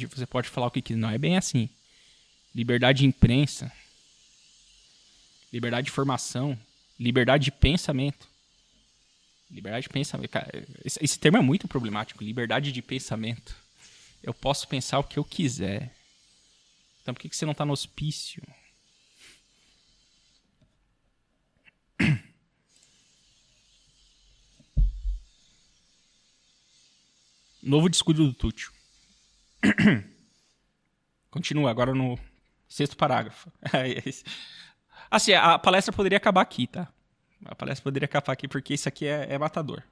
você pode falar o que quiser. Não é bem assim. Liberdade de imprensa. Liberdade de formação. Liberdade de pensamento. Liberdade de pensamento. Cara, esse termo é muito problemático. Liberdade de pensamento. Eu posso pensar o que eu quiser. Então por que você não está no hospício? Novo descuido do Túcio. Continua, agora no sexto parágrafo. Assim, a palestra poderia acabar aqui, tá? A palestra poderia acabar aqui porque isso aqui é matador.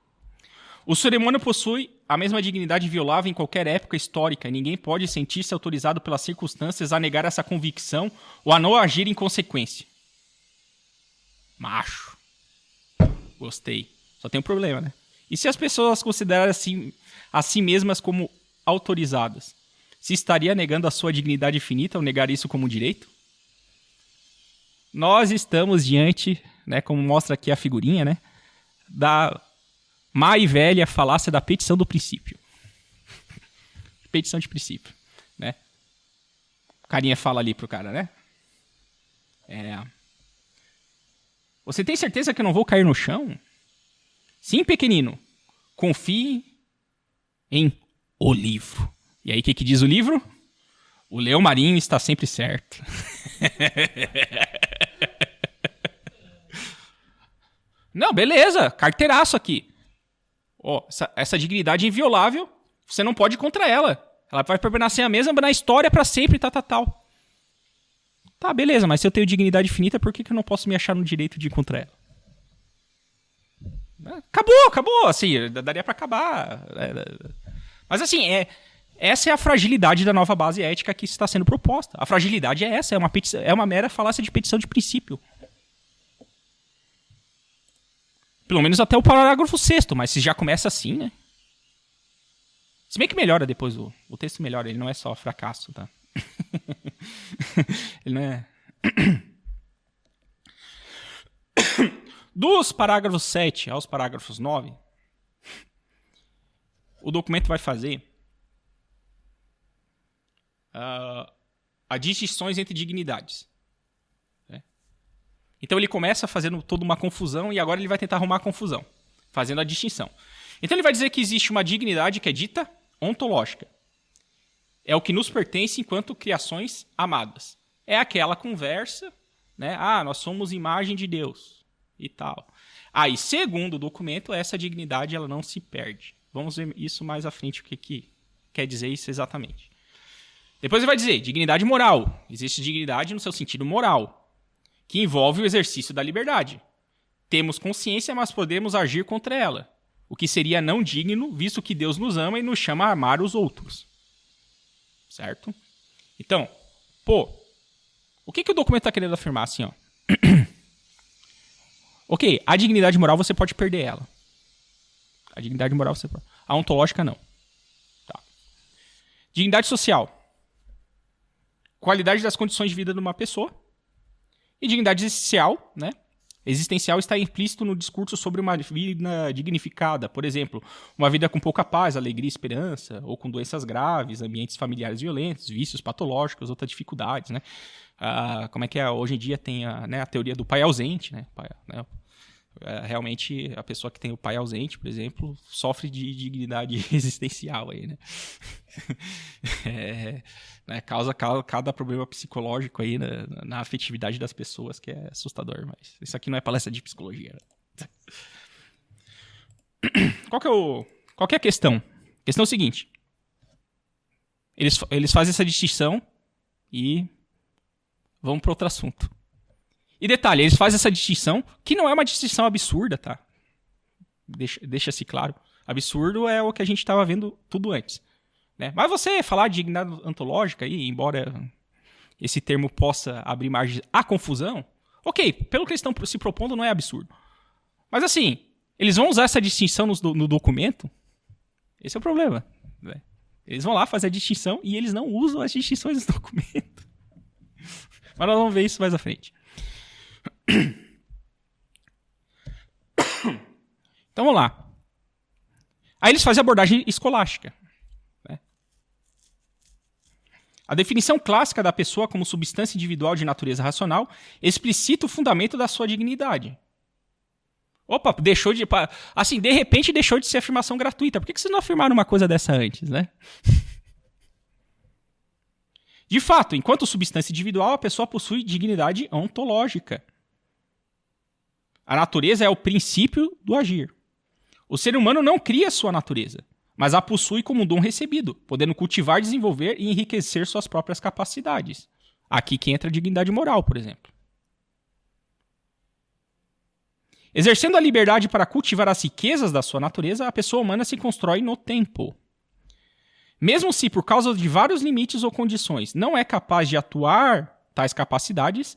O cerimônio possui a mesma dignidade inviolável em qualquer época histórica e ninguém pode sentir-se autorizado pelas circunstâncias a negar essa convicção ou a não agir em consequência. Macho. Gostei. Só tem um problema, né? E se as pessoas considerarem assim, a si mesmas como autorizadas? Se estaria negando a sua dignidade infinita ao negar isso como um direito? Nós estamos diante, né, como mostra aqui a figurinha, né, da má e velha falácia da petição do princípio. Petição de princípio, né? O carinha fala ali pro cara, né? Você tem certeza que eu não vou cair no chão? Sim, pequenino. Confie em o livro. E aí, o que diz o livro? O leão marinho está sempre certo. Não, beleza. Carteiraço aqui. Ó, essa dignidade inviolável, você não pode ir contra ela. Ela vai permanecer a mesma na história para sempre, tal. Tá, beleza, mas se eu tenho dignidade infinita, por que eu não posso me achar no direito de ir contra ela? Acabou, assim, daria pra acabar. Mas assim, essa é a fragilidade da nova base ética que está sendo proposta. A fragilidade é essa, é uma mera falácia de petição de princípio. Pelo menos até o parágrafo 6º, mas se já começa assim, né? Se bem que melhora depois, o texto melhora, ele não é só fracasso, tá? Ele não é... Dos parágrafos 7 aos parágrafos 9, o documento vai fazer as distinções entre dignidades. Né? Então ele começa fazendo toda uma confusão e agora ele vai tentar arrumar a confusão, fazendo a distinção. Então ele vai dizer que existe uma dignidade que é dita ontológica. É o que nos pertence enquanto criações amadas. É aquela conversa, né? Nós somos imagem de Deus e tal. Aí, segundo o documento, essa dignidade ela não se perde. Vamos ver isso mais à frente, o que quer dizer isso exatamente. Depois ele vai dizer, dignidade moral. Existe dignidade no seu sentido moral, que envolve o exercício da liberdade. Temos consciência, mas podemos agir contra ela, o que seria não digno, visto que Deus nos ama e nos chama a amar os outros. Certo? Então, o que o documento está querendo afirmar assim, ó? Ok, a dignidade moral você pode perder ela. A dignidade moral você pode. A ontológica não. Tá. Dignidade social. Qualidade das condições de vida de uma pessoa. E dignidade existencial, né? Existencial está implícito no discurso sobre uma vida dignificada. Por exemplo, uma vida com pouca paz, alegria e esperança, ou com doenças graves, ambientes familiares violentos, vícios patológicos, outras dificuldades, né? Como é que é? Hoje em dia tem a teoria do pai ausente, né? Realmente, a pessoa que tem o pai ausente, por exemplo, sofre de dignidade existencial aí, né? Causa cada problema psicológico aí na afetividade das pessoas, que é assustador, mas isso aqui não é palestra de psicologia, né? Qual que é a questão? A questão é o seguinte. Eles fazem essa distinção e vamos para outro assunto. E detalhe, eles fazem essa distinção, que não é uma distinção absurda, tá? Deixa-se claro. Absurdo é o que a gente estava vendo tudo antes. Né? Mas você falar de dignidade ontológica, aí, embora esse termo possa abrir margem à confusão, ok, pelo que eles estão se propondo não é absurdo. Mas assim, eles vão usar essa distinção no documento? Esse é o problema. Né? Eles vão lá fazer a distinção e eles não usam as distinções do documento. Mas nós vamos ver isso mais à frente. Então vamos lá. Aí eles fazem a abordagem escolástica. Né? A definição clássica da pessoa como substância individual de natureza racional explicita o fundamento da sua dignidade. Opa, de repente deixou de ser afirmação gratuita. Por que vocês não afirmaram uma coisa dessa antes, né? De fato, enquanto substância individual, a pessoa possui dignidade ontológica. A natureza é o princípio do agir. O ser humano não cria sua natureza, mas a possui como um dom recebido, podendo cultivar, desenvolver e enriquecer suas próprias capacidades. Aqui que entra a dignidade moral, por exemplo. Exercendo a liberdade para cultivar as riquezas da sua natureza, a pessoa humana se constrói no tempo. Mesmo se, por causa de vários limites ou condições, não é capaz de atuar tais capacidades,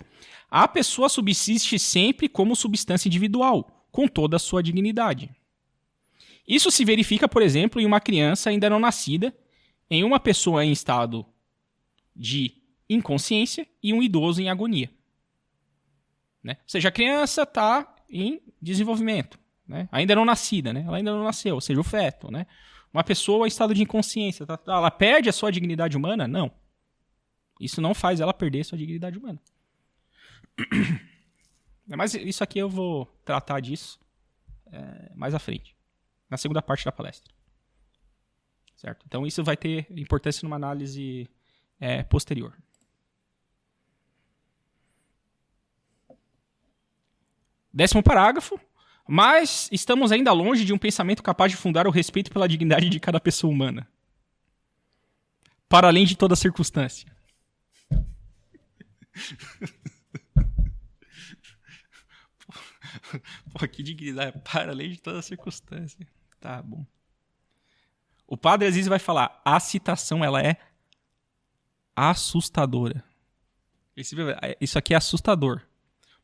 a pessoa subsiste sempre como substância individual, com toda a sua dignidade. Isso se verifica, por exemplo, em uma criança ainda não nascida, em uma pessoa em estado de inconsciência e um idoso em agonia. Né? Ou seja, a criança está em desenvolvimento, né? Ainda não nascida, né? Ela ainda não nasceu, ou seja, o feto. Né? Uma pessoa em estado de inconsciência, ela perde a sua dignidade humana? Não. Isso não faz ela perder a sua dignidade humana. Mas isso aqui eu vou tratar disso mais à frente, na segunda parte da palestra. Certo? Então isso vai ter importância numa análise posterior. Décimo parágrafo. Mas estamos ainda longe de um pensamento capaz de fundar o respeito pela dignidade de cada pessoa humana. Para além de toda circunstância. Pô, que dignidade. Para além de toda circunstância. Tá bom. O padre Aziz vai falar, a citação ela é assustadora. Isso aqui é assustador.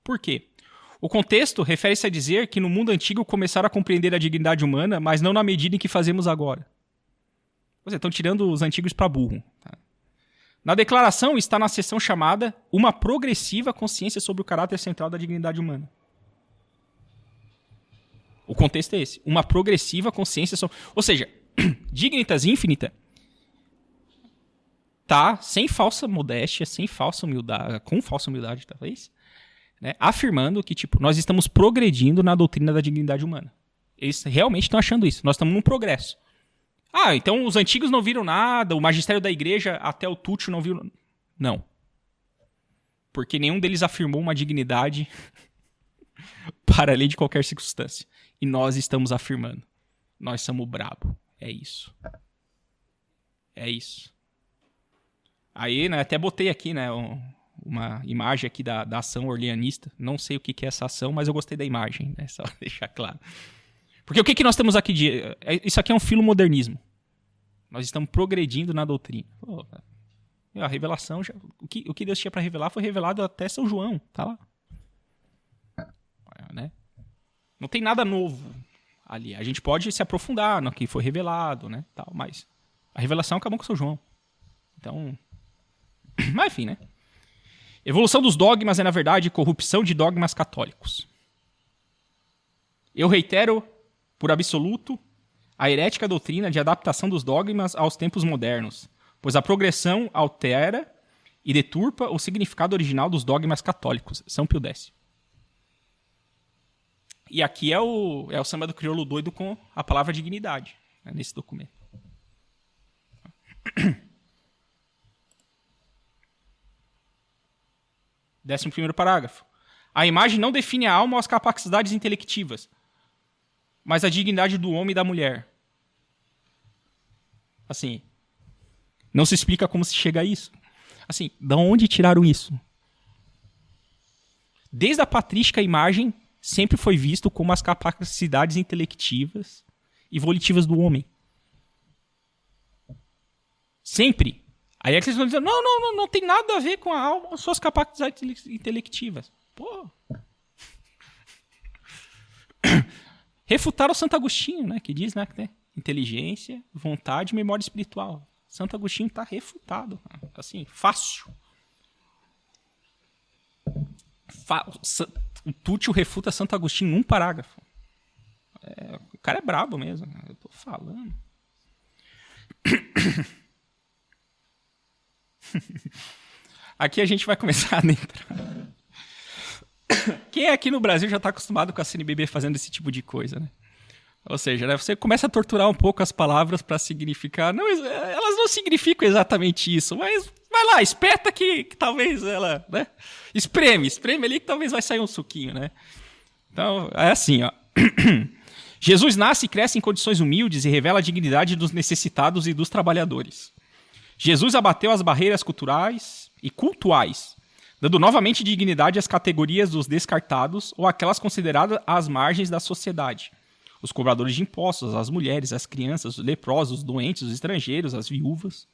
Por quê? O contexto refere-se a dizer que no mundo antigo começaram a compreender a dignidade humana, mas não na medida em que fazemos agora. Ou seja, estão tirando os antigos para burro. Tá? Na declaração está na seção chamada Uma progressiva consciência sobre o caráter central da dignidade humana. O contexto é esse. Uma progressiva consciência sobre... Ou seja, dignitas infinita tá sem falsa modéstia, sem falsa humildade, com falsa humildade talvez, né, afirmando que, tipo, nós estamos progredindo na doutrina da dignidade humana. Eles realmente estão achando isso. Nós estamos num progresso. Ah, então os antigos não viram nada, o magistério da igreja até o Túcio não viu... Não. Porque nenhum deles afirmou uma dignidade para além de qualquer circunstância. E nós estamos afirmando. Nós somos brabo. É isso. É isso. Aí, né, até botei aqui, né, uma imagem aqui da ação orleanista. Não sei o que é essa ação, mas eu gostei da imagem, né, só deixar claro. Porque o que nós temos aqui de... Isso aqui é um filomodernismo. Nós estamos progredindo na doutrina. Pô, a revelação... O que Deus tinha para revelar foi revelado até São João. Tá lá. Né? Não tem nada novo ali. A gente pode se aprofundar no que foi revelado, né? Tal, mas a revelação acabou com São João. Então... Mas enfim, né? Evolução dos dogmas é, na verdade, corrupção de dogmas católicos. Eu reitero... por absoluto, a herética doutrina de adaptação dos dogmas aos tempos modernos, pois a progressão altera e deturpa o significado original dos dogmas católicos. São Pio X. E aqui é o samba do crioulo doido com a palavra dignidade, né, nesse documento. 11º parágrafo. A imagem não define a alma ou as capacidades intelectivas, mas a dignidade do homem e da mulher. Assim, não se explica como se chega a isso. Assim, de onde tiraram isso? Desde a patrística, a imagem sempre foi visto como as capacidades intelectivas e volitivas do homem. Sempre. Aí é que eles vão dizer, não tem nada a ver com a alma, as suas capacidades intelectivas. Pô. Refutaram Santo Agostinho, né, que diz, né, inteligência, vontade e memória espiritual. Santo Agostinho está refutado. Assim, fácil. O Túcio refuta Santo Agostinho num parágrafo. O cara é brabo mesmo. Eu tô falando. Aqui a gente vai começar a adentrar. Quem aqui no Brasil já está acostumado com a CNBB fazendo esse tipo de coisa, né? Ou seja, né, você começa a torturar um pouco as palavras para significar... Não, elas não significam exatamente isso, mas vai lá, espeta que talvez ela... Né? Espreme ali que talvez vai sair um suquinho, né? Então, é assim, ó. Jesus nasce e cresce em condições humildes e revela a dignidade dos necessitados e dos trabalhadores. Jesus abateu as barreiras culturais e cultuais, dando novamente dignidade às categorias dos descartados ou aquelas consideradas às margens da sociedade. Os cobradores de impostos, as mulheres, as crianças, os leprosos, os doentes, os estrangeiros, as viúvas.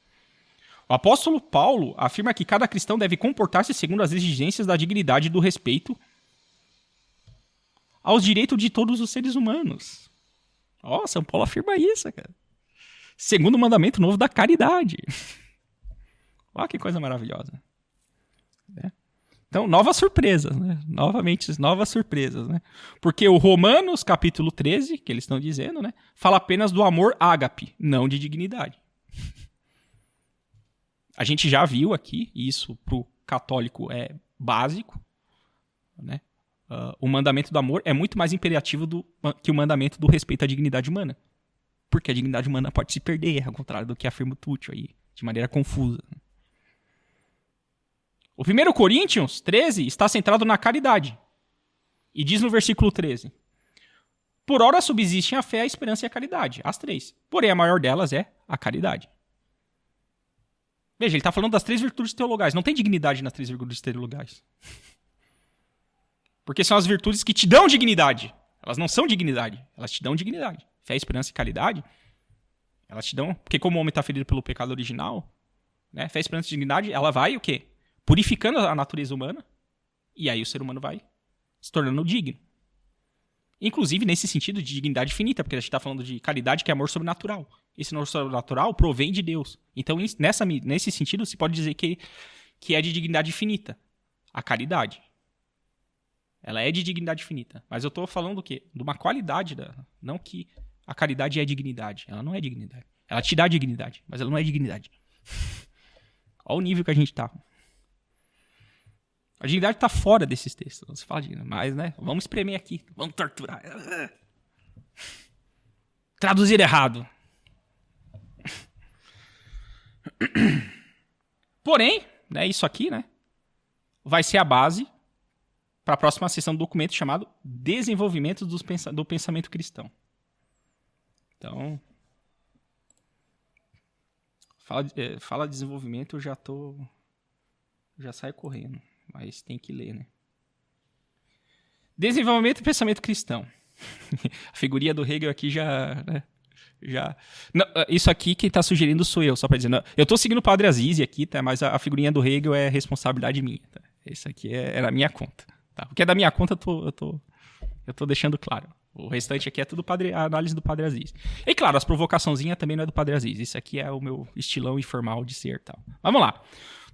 O apóstolo Paulo afirma que cada cristão deve comportar-se segundo as exigências da dignidade e do respeito aos direitos de todos os seres humanos. Ó, São Paulo afirma isso, cara. Segundo o mandamento novo da caridade. Olha que coisa maravilhosa. Né? Então, novas surpresas, né? Novamente, novas surpresas, né? Porque o Romanos, capítulo 13, que eles estão dizendo, né? Fala apenas do amor ágape, não de dignidade. A gente já viu aqui, e isso para o católico é básico, né? O mandamento do amor é muito mais imperativo que o mandamento do respeito à dignidade humana. Porque a dignidade humana pode se perder, ao contrário do que afirma o Túcio aí, de maneira confusa. O 1 Coríntios 13 está centrado na caridade. E diz no versículo 13: por ora subsistem a fé, a esperança e a caridade. As três. Porém, a maior delas é a caridade. Veja, ele está falando das 3 virtudes teologais. Não tem dignidade nas 3 virtudes teologais. Porque são as virtudes que te dão dignidade. Elas não são dignidade. Elas te dão dignidade. Fé, esperança e caridade, elas te dão... Porque como o homem está ferido pelo pecado original, né, fé, esperança e dignidade, ela vai o quê? Purificando a natureza humana. E aí o ser humano vai se tornando digno. Inclusive nesse sentido de dignidade finita, porque a gente está falando de caridade, que é amor sobrenatural. Esse amor sobrenatural provém de Deus. Então, nesse sentido, se pode dizer que é de dignidade finita. A caridade. Ela é de dignidade finita. Mas eu estou falando do quê? De uma qualidade dela. Não que a caridade é dignidade. Ela não é dignidade. Ela te dá dignidade, mas ela não é dignidade. Olha o nível que a gente está. A dignidade está fora desses textos. Você fala de, mas, né? Vamos espremer aqui. Vamos torturar. Traduzir errado. Porém, né, isso aqui, né, vai ser a base para a próxima sessão do documento chamado Desenvolvimento do Pensamento Cristão. Então, fala desenvolvimento, eu já saio correndo, mas tem que ler, né? Desenvolvimento do Pensamento Cristão. A figurinha do Hegel aqui já... Né, não, isso aqui quem está sugerindo sou eu, só para dizer. Não, eu estou seguindo o Padre Azizi aqui, tá? Mas a figurinha do Hegel é responsabilidade minha. Tá? Isso aqui é na minha conta. Tá? O que é da minha conta eu tô deixando claro. O restante aqui é tudo a análise do Padre Azizi. E claro, as provocaçãozinhas também não é do Padre Azizi. Isso aqui é o meu estilão informal de ser. Tal. Vamos lá.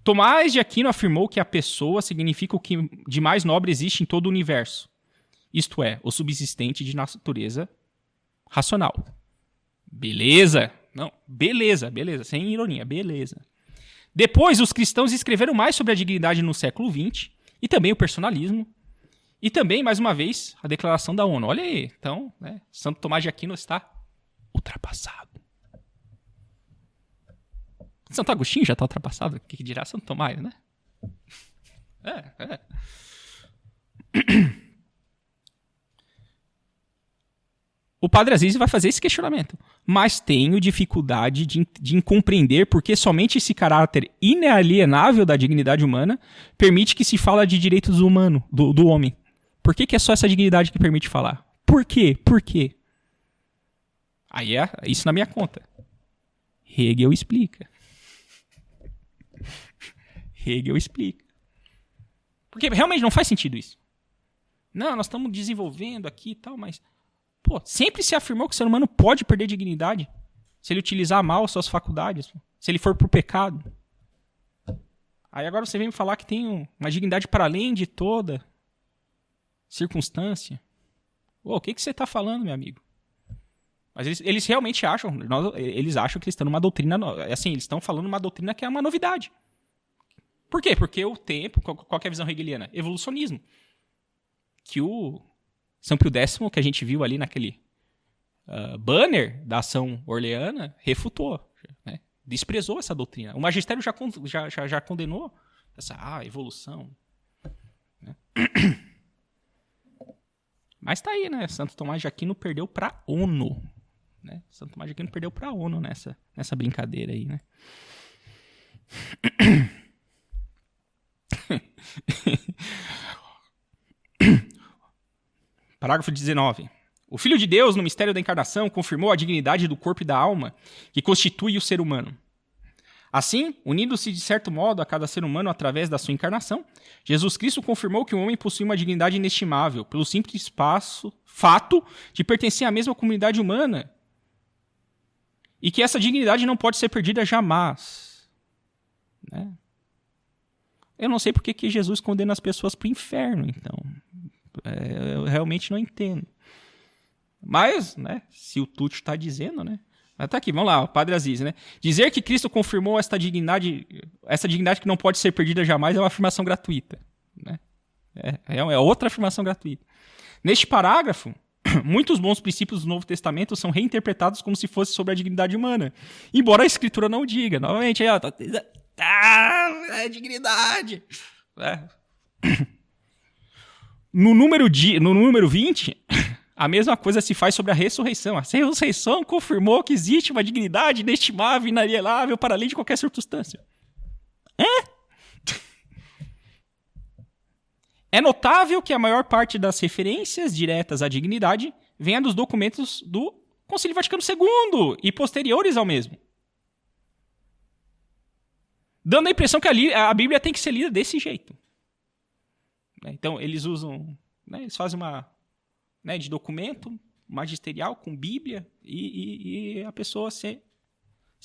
Tomás de Aquino afirmou que a pessoa significa o que de mais nobre existe em todo o universo. Isto é, o subsistente de natureza racional. Beleza? Não, beleza, sem ironia, beleza. Depois, os cristãos escreveram mais sobre a dignidade no século XX, e também o personalismo, e também, mais uma vez, a declaração da ONU. Olha aí, então, né, Santo Tomás de Aquino está ultrapassado. Santo Agostinho já está ultrapassado, o que dirá Santo Tomás, né? O Padre Azizi vai fazer esse questionamento. Mas tenho dificuldade de compreender porque somente esse caráter inalienável da dignidade humana permite que se fale de direitos humanos, do homem. Por que é só essa dignidade que permite falar? Por quê? Por quê? Aí é isso na minha conta. Hegel explica. Hegel explica. Porque realmente não faz sentido isso. Não, nós estamos desenvolvendo aqui e tal, mas... Pô, sempre se afirmou que o ser humano pode perder dignidade se ele utilizar mal suas faculdades, se ele for pro pecado. Aí agora você vem me falar que tem uma dignidade para além de toda circunstância. Pô, o que você está falando, meu amigo? Mas eles realmente acham, eles acham que eles estão numa doutrina, assim, eles estão falando uma doutrina que é uma novidade. Por quê? Porque o tempo, qual que é a visão hegeliana? Evolucionismo. Que o São Pio X, que a gente viu ali naquele banner da ação orleana, refutou, né? Desprezou essa doutrina. O magistério já condenou essa evolução. Né? Mas tá aí, né? Santo Tomás de Aquino perdeu para ONU. Né? Santo Tomás de Aquino perdeu para ONU nessa brincadeira aí, né? Parágrafo 19. O Filho de Deus, no mistério da encarnação, confirmou a dignidade do corpo e da alma que constitui o ser humano. Assim, unindo-se de certo modo a cada ser humano através da sua encarnação, Jesus Cristo confirmou que o homem possui uma dignidade inestimável, pelo simples fato de pertencer à mesma comunidade humana, e que essa dignidade não pode ser perdida jamais. Né? Eu não sei porque que Jesus condena as pessoas para o inferno, então. Eu realmente não entendo. Mas, né, se o Tucci está dizendo, né? Tá aqui, vamos lá, o Padre Azizi, né? Dizer que Cristo confirmou essa dignidade que não pode ser perdida jamais é uma afirmação gratuita. Né? É outra afirmação gratuita. Neste parágrafo, muitos bons princípios do Novo Testamento são reinterpretados como se fosse sobre a dignidade humana. Embora a Escritura não diga. Novamente, dignidade. No número 20... A mesma coisa se faz sobre a ressurreição. A ressurreição confirmou que existe uma dignidade inestimável, inalienável, para além de qualquer circunstância. É notável que a maior parte das referências diretas à dignidade venha dos documentos do Concílio Vaticano II e posteriores ao mesmo. Dando a impressão que a Bíblia tem que ser lida desse jeito. Então, eles usam... Né, eles fazem uma... Né, de documento magisterial com Bíblia e a pessoa, se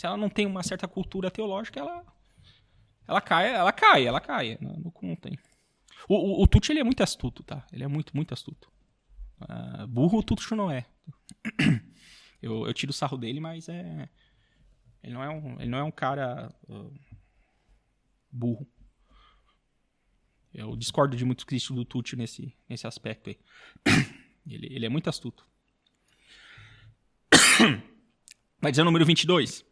ela não tem uma certa cultura teológica, ela cai no conto aí. O Tucci, ele é muito astuto, tá? Ele é muito, muito astuto. Burro o Tucci não é. Eu tiro o sarro dele, mas ele não é um cara burro. Eu discordo de muitos críticos do Tucci nesse aspecto aí. Ele é muito astuto. Vai dizer o número 22.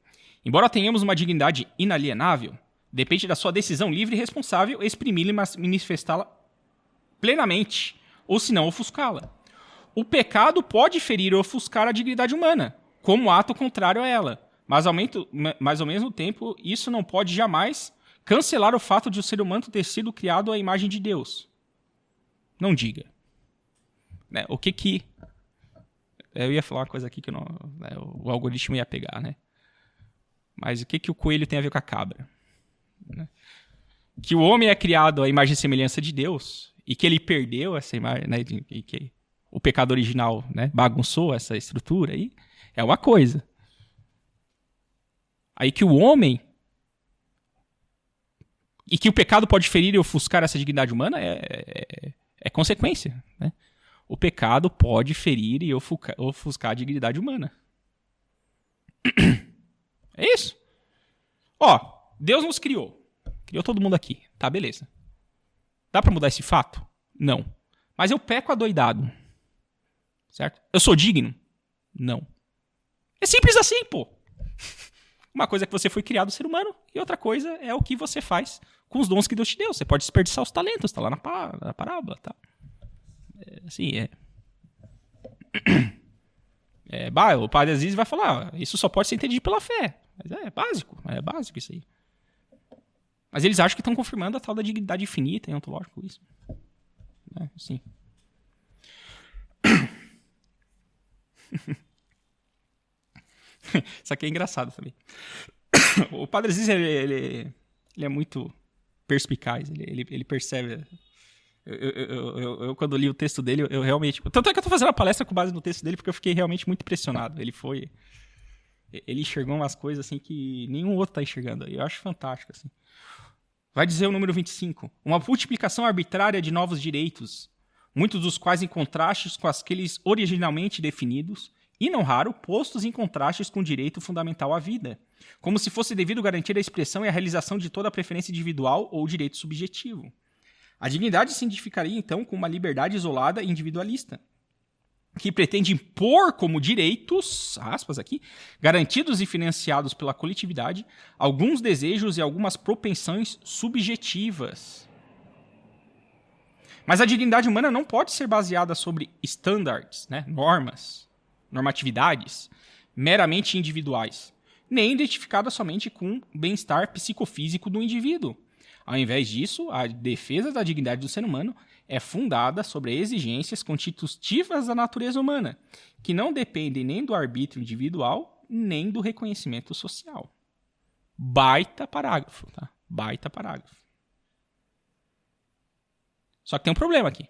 Embora tenhamos uma dignidade inalienável, depende da sua decisão livre e responsável exprimi-la e manifestá-la plenamente, ou se não ofuscá-la. O pecado pode ferir ou ofuscar a dignidade humana, como ato contrário a ela, mas ao mesmo tempo isso não pode jamais cancelar o fato de o ser humano ter sido criado à imagem de Deus. Não diga. Né? O que... Eu ia falar uma coisa aqui que não, né, o algoritmo ia pegar, né? Mas o que o coelho tem a ver com a cabra? Né? Que o homem é criado à imagem e semelhança de Deus e que ele perdeu essa imagem, né, e que o pecado original, né, bagunçou essa estrutura aí, é uma coisa. Aí que o homem... E que o pecado pode ferir e ofuscar essa dignidade humana é consequência, né? O pecado pode ferir e ofuscar a dignidade humana. É isso. Ó, Deus nos criou. Criou todo mundo aqui. Tá, beleza. Dá pra mudar esse fato? Não. Mas eu peco adoidado. Certo? Eu sou digno? Não. É simples assim, pô. Uma coisa é que você foi criado ser humano e outra coisa é o que você faz com os dons que Deus te deu. Você pode desperdiçar os talentos, tá lá na parábola, tá? Assim, o padre Aziz vai falar, isso só pode ser entendido pela fé. Mas é básico isso aí. Mas eles acham que estão confirmando a tal da dignidade infinita e ontológico isso. Assim. Isso aqui é engraçado também. O padre Aziz, ele é muito perspicaz, ele percebe... Eu, quando li o texto dele, eu realmente... Tanto é que eu tô fazendo a palestra com base no texto dele, porque eu fiquei realmente muito impressionado. Ele enxergou umas coisas assim que nenhum outro tá enxergando. Eu acho fantástico, assim. Vai dizer o número 25. Uma multiplicação arbitrária de novos direitos, muitos dos quais em contrastes com aqueles originalmente definidos, e não raro, postos em contrastes com o direito fundamental à vida, como se fosse devido garantir a expressão e a realização de toda a preferência individual ou direito subjetivo. A dignidade se identificaria, então, com uma liberdade isolada e individualista, que pretende impor como direitos, aspas aqui, garantidos e financiados pela coletividade, alguns desejos e algumas propensões subjetivas. Mas a dignidade humana não pode ser baseada sobre standards, né, normas, normatividades, meramente individuais, nem identificada somente com o bem-estar psicofísico do indivíduo. Ao invés disso, a defesa da dignidade do ser humano é fundada sobre exigências constitutivas da natureza humana, que não dependem nem do arbítrio individual, nem do reconhecimento social. Baita parágrafo, tá? Baita parágrafo. Só que tem um problema aqui.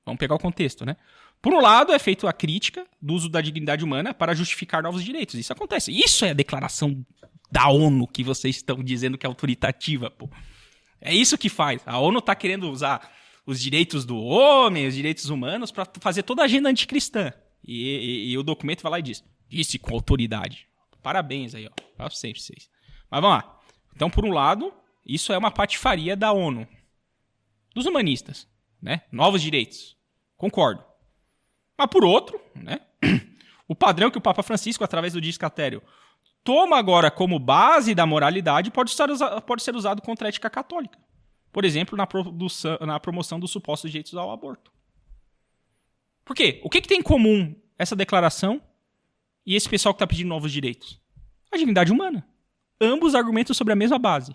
Vamos pegar o contexto, né? Por um lado, é feita a crítica do uso da dignidade humana para justificar novos direitos. Isso acontece. Isso é a declaração da ONU que vocês estão dizendo que é autoritativa, pô. É isso que faz. A ONU está querendo usar os direitos do homem, os direitos humanos, para fazer toda a agenda anticristã. E o documento vai lá e diz, disse com autoridade. Parabéns aí, ó. Para sempre vocês. Mas vamos lá. Então, por um lado, isso é uma patifaria da ONU. Dos humanistas, né? Novos direitos. Concordo. Mas por outro, né? O padrão que o Papa Francisco, através do Discatério, toma agora como base da moralidade pode ser usado contra a ética católica. Por exemplo, na promoção dos supostos direitos ao aborto. Por quê? O que tem em comum essa declaração e esse pessoal que está pedindo novos direitos? A dignidade humana. Ambos argumentam sobre a mesma base.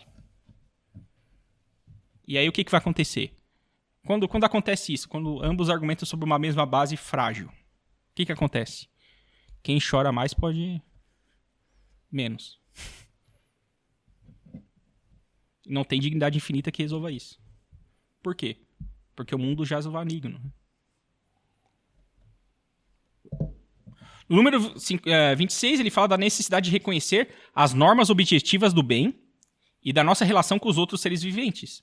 E aí o que vai acontecer? Quando acontece isso, quando ambos argumentam sobre uma mesma base frágil, o que acontece? Quem chora mais pode... menos. Não tem dignidade infinita que resolva isso. Por quê? Porque o mundo jaz o maligno. No número 26, ele fala da necessidade de reconhecer as normas objetivas do bem e da nossa relação com os outros seres viventes.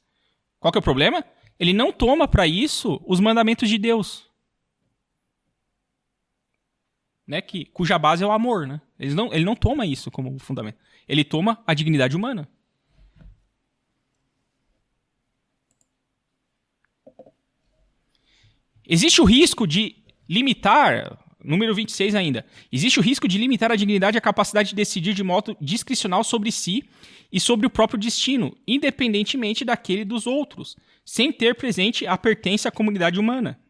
Qual que é o problema? Ele não toma para isso os mandamentos de Deus. Né, cuja base é o amor. Né? Ele não toma isso como fundamento. Ele toma a dignidade humana. Existe o risco de limitar, número 26 ainda, existe o risco de limitar a dignidade e a capacidade de decidir de modo discricional sobre si e sobre o próprio destino, independentemente daquele dos outros, sem ter presente a pertença à comunidade humana.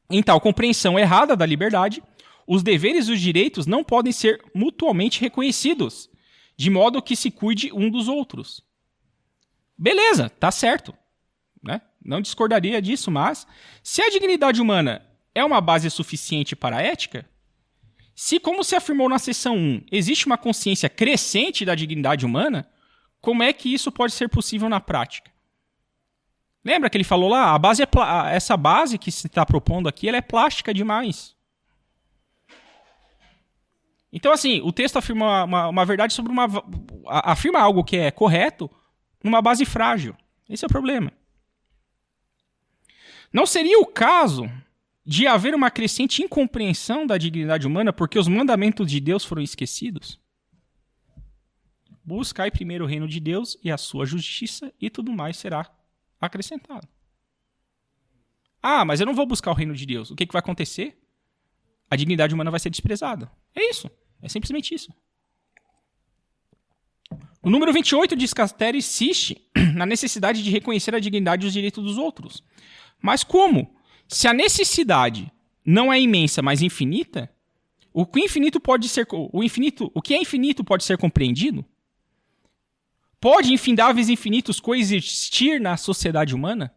Em tal compreensão errada da liberdade, os deveres e os direitos não podem ser mutuamente reconhecidos, de modo que se cuide um dos outros. Beleza, tá certo, né? Não discordaria disso, mas se a dignidade humana é uma base suficiente para a ética, se, como se afirmou na seção 1, existe uma consciência crescente da dignidade humana, como é que isso pode ser possível na prática? Lembra que ele falou lá? Essa base que se está propondo aqui, ela é plástica demais. Então, assim, o texto afirma uma verdade sobre afirma algo que é correto numa base frágil. Esse é o problema. Não seria o caso de haver uma crescente incompreensão da dignidade humana porque os mandamentos de Deus foram esquecidos? Buscai primeiro o reino de Deus e a sua justiça, e tudo mais será acrescentado. Ah, mas eu não vou buscar o reino de Deus. O que vai acontecer? A dignidade humana vai ser desprezada. É isso. É simplesmente isso. O número 28 de Scatteri insiste na necessidade de reconhecer a dignidade e os direitos dos outros. Mas como? Se a necessidade não é imensa, mas infinita, o que é infinito pode ser compreendido? Pode infindáveis infinitos coexistir na sociedade humana?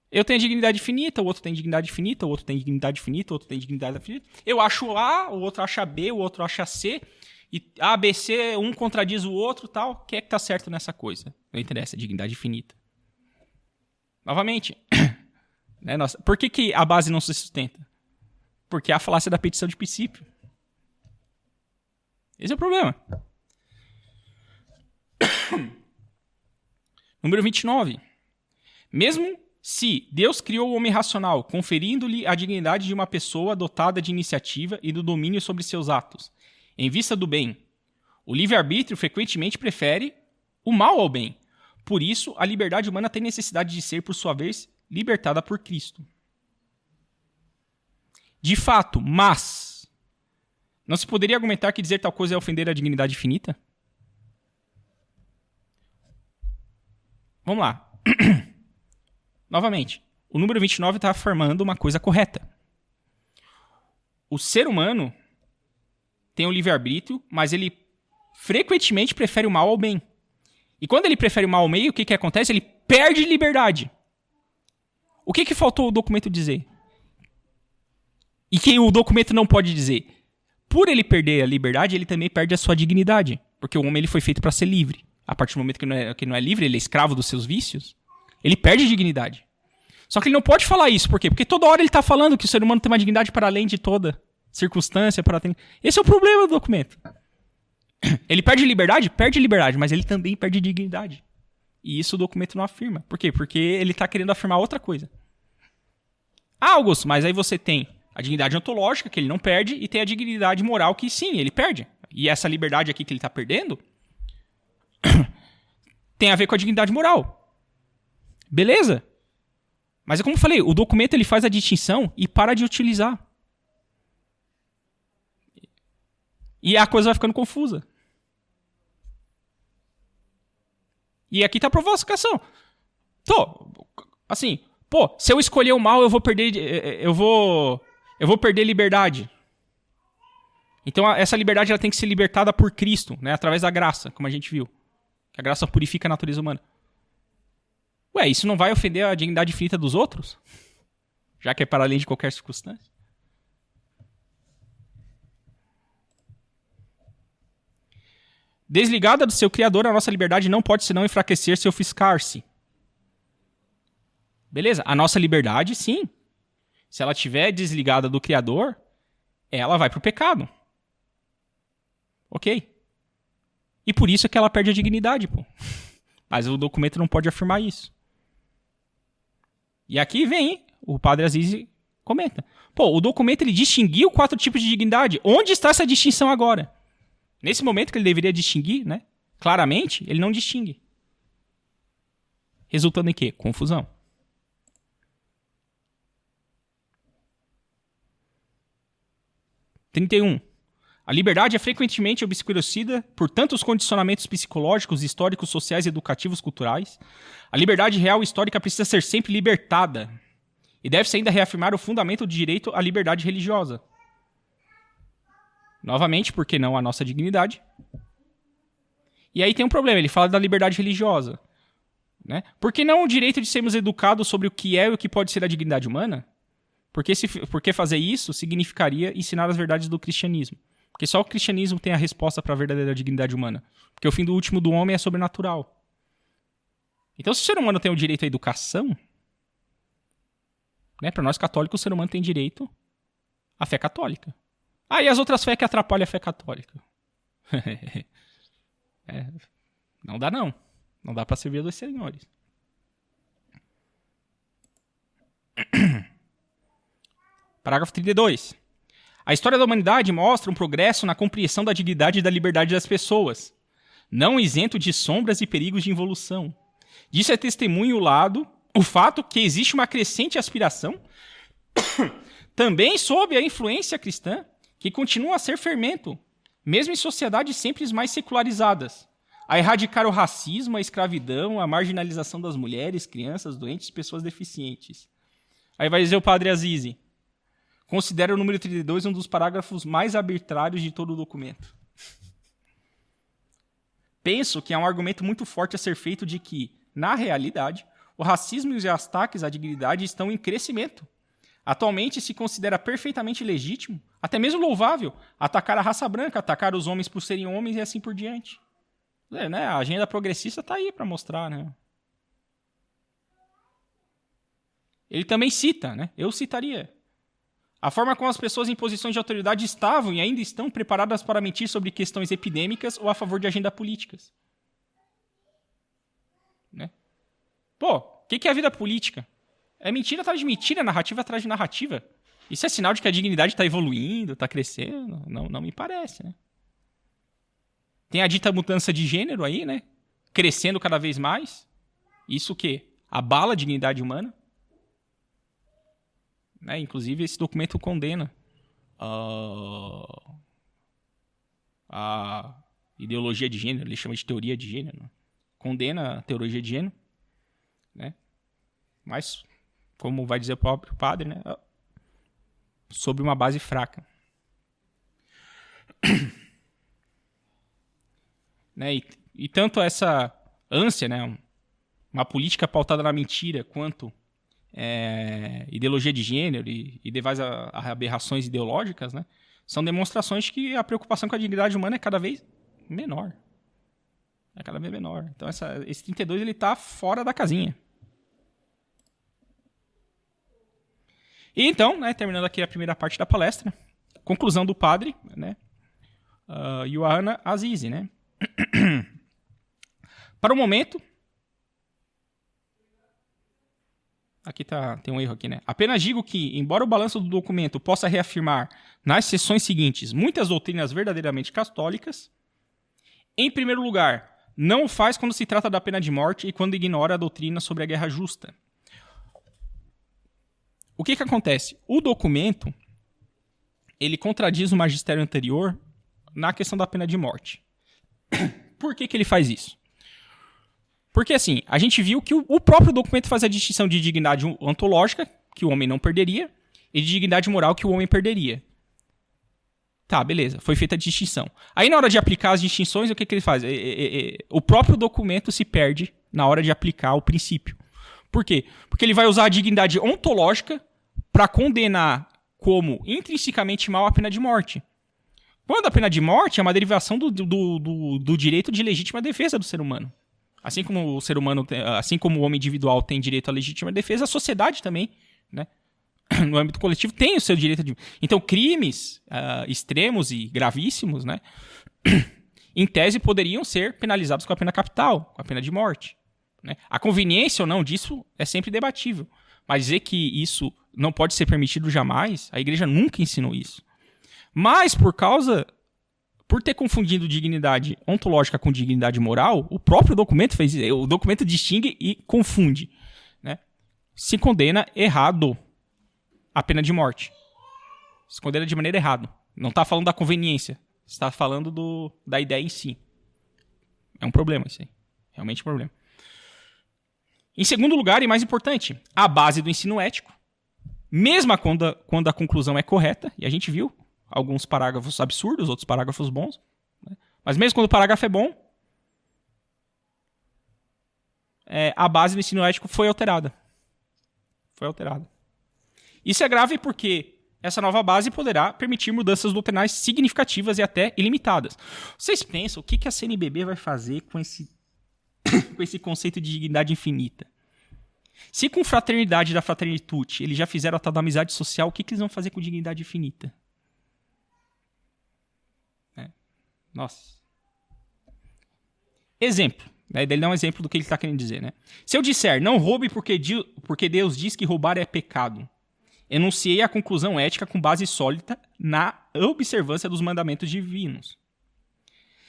Eu tenho dignidade infinita, o outro tem dignidade infinita, o outro tem dignidade infinita, o outro tem dignidade infinita. Eu acho A, o outro acha B, o outro acha C. E A, B, C, um contradiz o outro, tal. O que é que está certo nessa coisa? Não interessa, é dignidade infinita. Novamente, né, por que a base não se sustenta? Porque há a falácia da petição de princípio. Esse é o problema. Número 29. Mesmo se Deus criou o homem racional, conferindo-lhe a dignidade de uma pessoa dotada de iniciativa e do domínio sobre seus atos, em vista do bem, o livre-arbítrio frequentemente prefere o mal ao bem. Por isso, a liberdade humana tem necessidade de ser, por sua vez, libertada por Cristo. De fato, mas não se poderia argumentar que dizer tal coisa é ofender a dignidade infinita? Vamos lá. Novamente, o número 29 está afirmando uma coisa correta. O ser humano tem o livre-arbítrio, mas ele frequentemente prefere o mal ao bem. E quando ele prefere o mal ao bem, o que acontece? Ele perde liberdade. O que faltou o documento dizer? E que o documento não pode dizer? Por ele perder a liberdade, ele também perde a sua dignidade. Porque o homem ele foi feito para ser livre. A partir do momento que não é livre, ele é escravo dos seus vícios, ele perde a dignidade. Só que ele não pode falar isso. Por quê? Porque toda hora ele está falando que o ser humano tem uma dignidade para além de toda circunstância. Esse é o problema do documento. Ele perde liberdade, mas ele também perde dignidade. E isso o documento não afirma. Por quê? Porque ele está querendo afirmar outra coisa. Ah, Augusto, mas aí você tem a dignidade ontológica, que ele não perde, e tem a dignidade moral, que sim, ele perde. E essa liberdade aqui que ele está perdendo tem a ver com a dignidade moral. Beleza? Mas é como eu falei, o documento ele faz a distinção e para de utilizar. E a coisa vai ficando confusa. E aqui está a provocação. Assim, se eu escolher o mal, eu vou perder liberdade. Então essa liberdade ela tem que ser libertada por Cristo, né, através da graça, como a gente viu. Que a graça purifica a natureza humana. Ué, isso não vai ofender a dignidade infinita dos outros? Já que é para além de qualquer circunstância? Desligada do seu Criador, a nossa liberdade não pode senão enfraquecer-se e ofuscar-se. Beleza? A nossa liberdade, sim. Se ela estiver desligada do Criador, ela vai para o pecado. Ok? E por isso é que ela perde a dignidade, pô. Mas o documento não pode afirmar isso. E aqui vem, o padre Aziz comenta. O documento ele distinguiu 4 tipos de dignidade. Onde está essa distinção agora? Nesse momento que ele deveria distinguir, né? Claramente, ele não distingue. Resultando em quê? Confusão. 31. A liberdade é frequentemente obscurecida por tantos condicionamentos psicológicos, históricos, sociais, educativos, culturais. A liberdade real e histórica precisa ser sempre libertada. E deve-se ainda reafirmar o fundamento do direito à liberdade religiosa. Novamente, por que não a nossa dignidade? E aí tem um problema, ele fala da liberdade religiosa. Né? Por que não o direito de sermos educados sobre o que é e o que pode ser a dignidade humana? Porque fazer isso significaria ensinar as verdades do cristianismo. Porque só o cristianismo tem a resposta para a verdadeira dignidade humana. Porque o fim do último do homem é sobrenatural. Então, se o ser humano tem o direito à educação, né, para nós católicos, o ser humano tem direito à fé católica. Ah, e as outras fés que atrapalham a fé católica? Não dá, não. Não dá para servir a dois senhores. Parágrafo 32. A história da humanidade mostra um progresso na compreensão da dignidade e da liberdade das pessoas, não isento de sombras e perigos de involução. Disso é testemunho o fato que existe uma crescente aspiração, também sob a influência cristã, que continua a ser fermento, mesmo em sociedades sempre mais secularizadas, a erradicar o racismo, a escravidão, a marginalização das mulheres, crianças, doentes e pessoas deficientes. Aí vai dizer o padre Azizi: considera o número 32 um dos parágrafos mais arbitrários de todo o documento. Penso que há um argumento muito forte a ser feito de que, na realidade, o racismo e os ataques à dignidade estão em crescimento. Atualmente se considera perfeitamente legítimo, até mesmo louvável, atacar a raça branca, atacar os homens por serem homens e assim por diante. Né? A agenda progressista está aí para mostrar. Né? Ele também cita, né? Eu citaria: a forma como as pessoas em posições de autoridade estavam e ainda estão preparadas para mentir sobre questões epidêmicas ou a favor de agendas políticas. Né? Pô, o que é a vida política? É mentira atrás de mentira, narrativa atrás de narrativa. Isso é sinal de que a dignidade está evoluindo, está crescendo? Não me parece, né? Tem a dita mudança de gênero aí, né? Crescendo cada vez mais. Isso o quê? Abala a dignidade humana. Né? Inclusive, esse documento condena a ideologia de gênero, ele chama de teoria de gênero. Né? Condena a teoria de gênero, né? Mas, como vai dizer o próprio padre, né? Sobre uma base fraca. Né? E tanto essa ânsia, né? Uma política pautada na mentira, quanto ideologia de gênero e demais aberrações ideológicas, né, são demonstrações de que a preocupação com a dignidade humana é cada vez menor. É cada vez menor. Então esse 32 ele está fora da casinha. E então, né, terminando aqui a primeira parte da palestra, conclusão do padre, né, Yohanna Azizi, né? Para o momento, aqui tem um erro aqui, né? Apenas digo que, embora o balanço do documento possa reafirmar nas seções seguintes muitas doutrinas verdadeiramente católicas, em primeiro lugar, não o faz quando se trata da pena de morte e quando ignora a doutrina sobre a guerra justa. O que acontece? O documento, ele contradiz o magistério anterior na questão da pena de morte. Por que ele faz isso? Porque, assim, a gente viu que o próprio documento faz a distinção de dignidade ontológica, que o homem não perderia, e de dignidade moral, que o homem perderia. Tá, beleza, foi feita a distinção. Aí, na hora de aplicar as distinções, o que ele faz? O próprio documento se perde na hora de aplicar o princípio. Por quê? Porque ele vai usar a dignidade ontológica para condenar como intrinsecamente mal a pena de morte. Quando a pena de morte é uma derivação do direito de legítima defesa do ser humano. Assim como o ser humano, assim como o homem individual tem direito à legítima defesa, a sociedade também, né, no âmbito coletivo, tem o seu direito de... Então, crimes extremos e gravíssimos, né, em tese, poderiam ser penalizados com a pena capital, com a pena de morte. Né? A conveniência ou não disso é sempre debatível. Mas dizer que isso não pode ser permitido jamais, a igreja nunca ensinou isso. Mas, por ter confundido dignidade ontológica com dignidade moral, o próprio documento fez isso. O documento distingue e confunde. Né? Se condena errado a pena de morte. Se condena de maneira errada. Não está falando da conveniência. Está falando da ideia em si. É um problema isso aí. Realmente um problema. Em segundo lugar, e mais importante, a base do ensino ético. Mesmo quando a conclusão é correta, e a gente viu alguns parágrafos absurdos, outros parágrafos bons, né? Mas mesmo quando o parágrafo é bom, a base do ensino ético foi alterada. Foi alterada. Isso é grave porque essa nova base poderá permitir mudanças doutrinais significativas e até ilimitadas. Vocês pensam o que a CNBB vai fazer com esse conceito de dignidade infinita? Se com fraternidade da fraternitude eles já fizeram a tal da amizade social, o que eles vão fazer com dignidade infinita? Nossa. Exemplo. Ele dá um exemplo do que ele está querendo dizer. Né? Se eu disser, não roube porque Deus diz que roubar é pecado, enunciei a conclusão ética com base sólida na observância dos mandamentos divinos.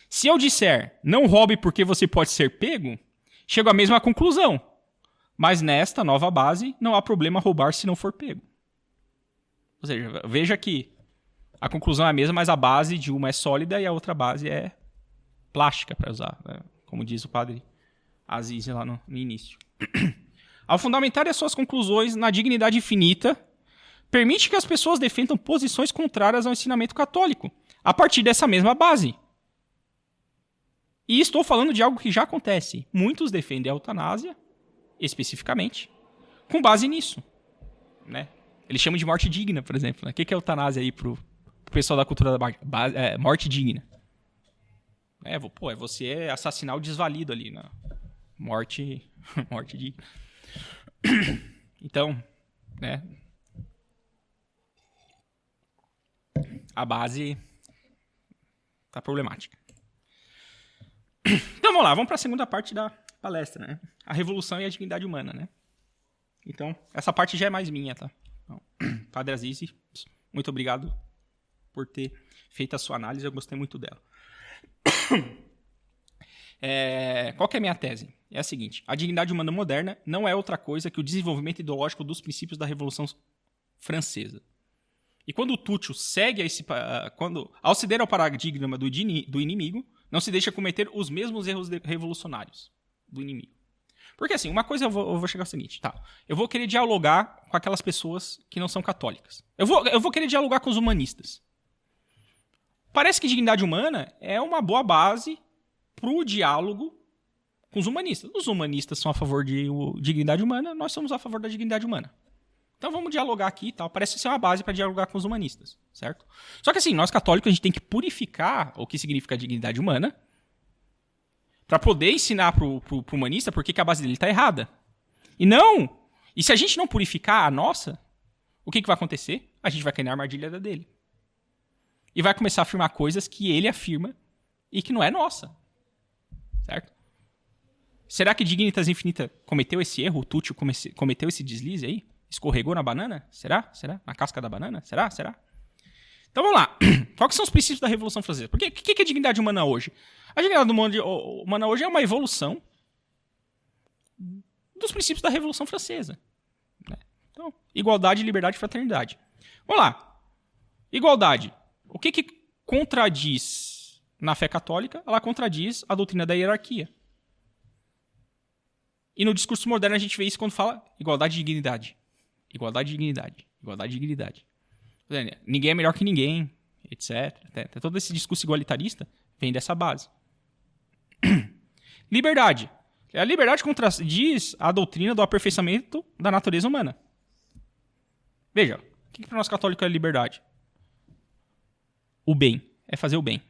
Se eu disser, não roube porque você pode ser pego, chego à mesma conclusão. Mas nesta nova base, não há problema roubar se não for pego. Ou seja, veja que a conclusão é a mesma, mas a base de uma é sólida e a outra base é plástica para usar, né? Como diz o padre Aziz lá no início. Ao fundamentar as suas conclusões na dignidade infinita, permite que as pessoas defendam posições contrárias ao ensinamento católico, a partir dessa mesma base. E estou falando de algo que já acontece. Muitos defendem a eutanásia, especificamente, com base nisso. Né? Eles chamam de morte digna, por exemplo. Né? O que é eutanásia aí pro pessoal da cultura da morte digna? É você assassinar o desvalido ali, né? Morte digna. Então, né? A base tá problemática. Então vamos lá, vamos para a segunda parte da palestra, né? A revolução e a dignidade humana, né? Então, essa parte já é mais minha, tá? Então, Padre Aziz, muito obrigado por ter feito a sua análise, eu gostei muito dela. Qual que é a minha tese? É a seguinte: a dignidade humana moderna não é outra coisa que o desenvolvimento ideológico dos princípios da Revolução Francesa. E quando o Túcio segue ao ceder ao paradigma do inimigo, não se deixa cometer os mesmos erros revolucionários do inimigo. Porque assim, uma coisa eu vou chegar ao seguinte, tá? Eu vou querer dialogar com aquelas pessoas que não são católicas. Eu vou querer dialogar com os humanistas. Parece que dignidade humana é uma boa base para o diálogo com os humanistas. Os humanistas são a favor de dignidade humana, nós somos a favor da dignidade humana. Então vamos dialogar aqui e tal. Parece ser uma base para dialogar com os humanistas, certo? Só que assim, nós católicos a gente tem que purificar o que significa a dignidade humana para poder ensinar pro humanista por que a base dele está errada. E se a gente não purificar a nossa, o que vai acontecer? A gente vai cair na armadilha dele. E vai começar a afirmar coisas que ele afirma e que não é nossa. Certo? Será que Dignitas Infinita cometeu esse erro? O Túcio cometeu esse deslize aí? Escorregou na banana? Será? Na casca da banana? Será? Então vamos lá. Quais são os princípios da Revolução Francesa? Porque o que é dignidade humana hoje? A dignidade humana hoje é uma evolução dos princípios da Revolução Francesa. Né? Então, igualdade, liberdade e fraternidade. Vamos lá. Igualdade. O que contradiz na fé católica? Ela contradiz a doutrina da hierarquia. E no discurso moderno a gente vê isso quando fala igualdade e dignidade. Igualdade e dignidade. Igualdade e dignidade. Ninguém é melhor que ninguém, etc. Todo esse discurso igualitarista vem dessa base. Liberdade. A liberdade contradiz a doutrina do aperfeiçoamento da natureza humana. Veja, o que para nós católicos é liberdade? O bem. É fazer o bem.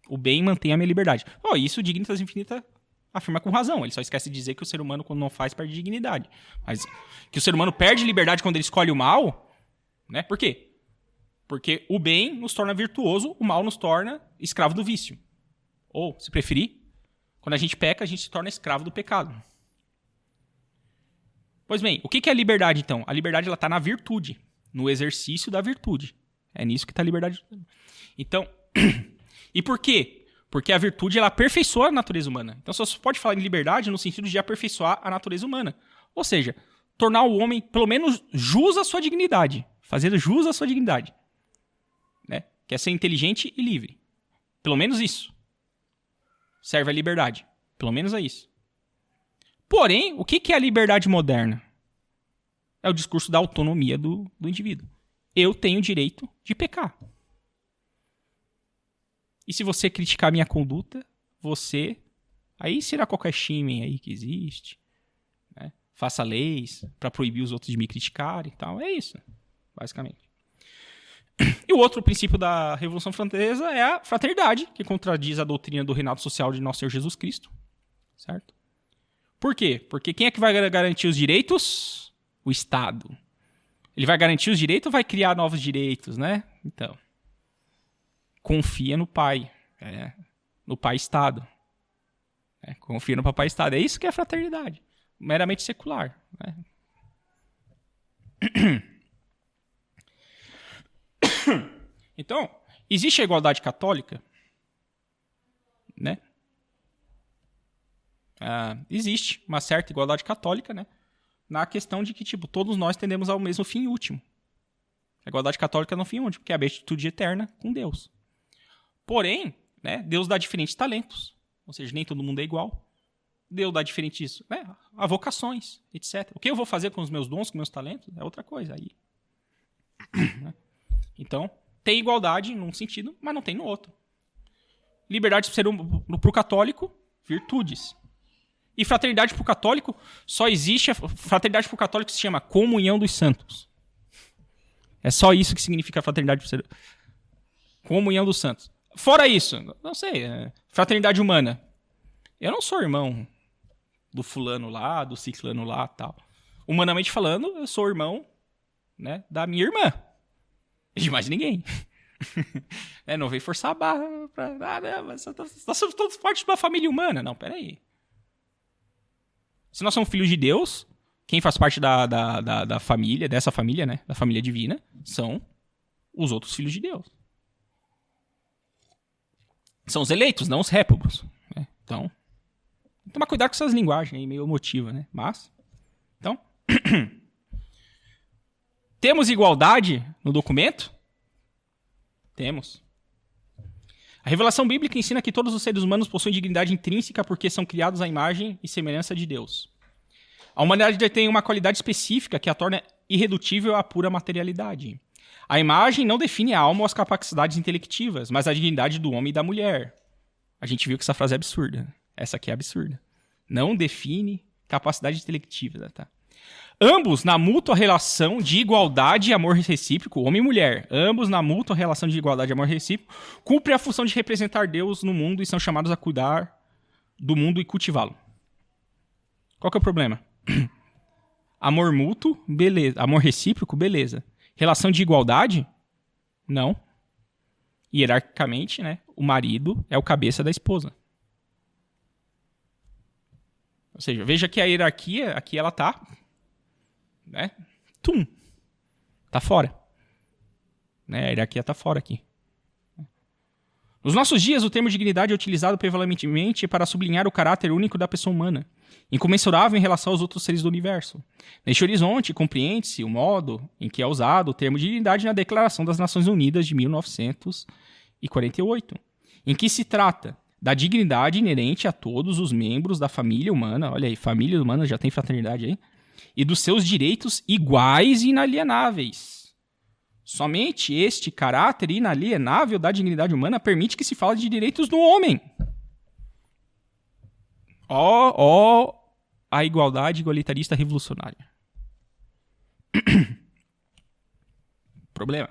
O bem mantém a minha liberdade. Isso o Dignitas Infinita afirma com razão. Ele só esquece de dizer que o ser humano, quando não faz, perde dignidade. Mas que o ser humano perde liberdade quando ele escolhe o mal, né? Por quê? Porque o bem nos torna virtuoso, o mal nos torna escravo do vício. Ou, se preferir, quando a gente peca, a gente se torna escravo do pecado. Pois bem, o que é a liberdade, então? A liberdade está na virtude, no exercício da virtude. É nisso que está a liberdade. Então, e por quê? Porque a virtude ela aperfeiçoa a natureza humana. Então, você pode falar em liberdade no sentido de aperfeiçoar a natureza humana. Ou seja, tornar o homem, pelo menos, jus à sua dignidade. Fazer jus à sua dignidade. Né? que é ser inteligente e livre. Pelo menos isso. Serve a liberdade. Pelo menos é isso. Porém, o que é a liberdade moderna? É o discurso da autonomia do indivíduo. Eu tenho o direito de pecar. E se você criticar a minha conduta, você... Aí será qualquer shimmy aí que existe. Né? Faça leis para proibir os outros de me criticarem e tal. É isso, basicamente. E o outro princípio da Revolução Francesa é a fraternidade, que contradiz a doutrina do reinado social de nosso Senhor Jesus Cristo. Certo? Por quê? Porque quem é que vai garantir os direitos? O Estado. Ele vai garantir os direitos ou vai criar novos direitos, né? Então, confia no Pai. No Pai Estado. Confia no Papai Estado. É isso que é fraternidade. Meramente secular. Né? Então, existe a igualdade católica? Né? Existe uma certa igualdade católica, né? Na questão de que, tipo, todos nós tendemos ao mesmo fim último. A igualdade católica é no fim último, que é a beatitude eterna com Deus. Porém, né, Deus dá diferentes talentos. Ou seja, nem todo mundo é igual. Deus dá diferentes, né, vocações, etc. O que eu vou fazer com os meus dons, com meus talentos, é outra coisa. Aí. Então, tem igualdade num sentido, mas não tem no outro. Liberdade para o católico, virtudes. E fraternidade para o católico, só existe... A fraternidade para o católico se chama comunhão dos santos. É só isso que significa a fraternidade. Comunhão dos santos. Fora isso, não sei, fraternidade humana. Eu não sou irmão do fulano lá, do ciclano lá, tal. Humanamente falando, eu sou irmão, né, da minha irmã. E de mais ninguém. Não vem forçar a barra pra... mas nós somos todos parte de uma família humana. Não, peraí. Se nós somos filhos de Deus, quem faz parte da família, dessa família, né, da família divina, são os outros filhos de Deus. São os eleitos, não os réprobos. Né? Então, tomar cuidado com essas linguagens aí, meio emotivas, né? Mas, então, temos igualdade no documento? Temos. A revelação bíblica ensina que todos os seres humanos possuem dignidade intrínseca porque são criados à imagem e semelhança de Deus. A humanidade tem uma qualidade específica que a torna irredutível à pura materialidade. A imagem não define a alma ou as capacidades intelectivas, mas a dignidade do homem e da mulher. A gente viu que essa frase é absurda. Essa aqui é absurda. Não define capacidade intelectiva. Tá? Ambos na mútua relação de igualdade e amor recíproco, homem e mulher, ambos na mútua relação de igualdade e amor recíproco, cumprem a função de representar Deus no mundo e são chamados a cuidar do mundo e cultivá-lo. Qual que é o problema? Amor mútuo, beleza. Amor recíproco, beleza. Relação de igualdade? Não. Hierarquicamente, né, o marido é o cabeça da esposa. Ou seja, veja que a hierarquia, aqui ela tá, né, tá fora. Né, a hierarquia tá fora aqui. Nos nossos dias, o termo dignidade é utilizado prevalentemente para sublinhar o caráter único da pessoa humana, incomensurável em relação aos outros seres do universo. Neste horizonte, compreende-se o modo em que é usado o termo dignidade na Declaração das Nações Unidas de 1948, em que se trata da dignidade inerente a todos os membros da família humana, olha aí, família humana já tem fraternidade aí, e dos seus direitos iguais e inalienáveis. Somente este caráter inalienável da dignidade humana permite que se fale de direitos do homem. A igualdade igualitarista revolucionária. Problema.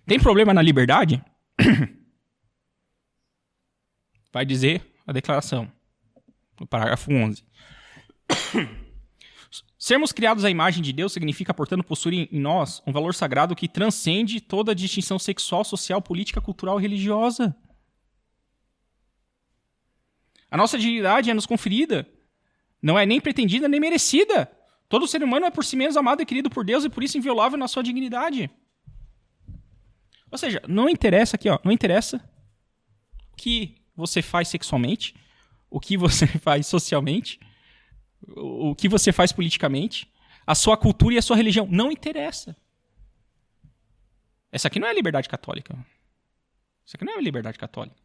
Tem problema na liberdade? Vai dizer a declaração, no parágrafo 11. Sermos criados à imagem de Deus significa, portanto, possuir em nós um valor sagrado que transcende toda a distinção sexual, social, política, cultural e religiosa. A nossa dignidade é nos conferida, não é nem pretendida nem merecida. Todo ser humano é por si mesmo amado e querido por Deus e por isso inviolável na sua dignidade. Ou seja, não interessa aqui, não interessa o que você faz sexualmente, o que você faz socialmente, o que você faz politicamente, a sua cultura e a sua religião. Não interessa. Essa aqui não é a liberdade católica. Isso aqui não é a liberdade católica.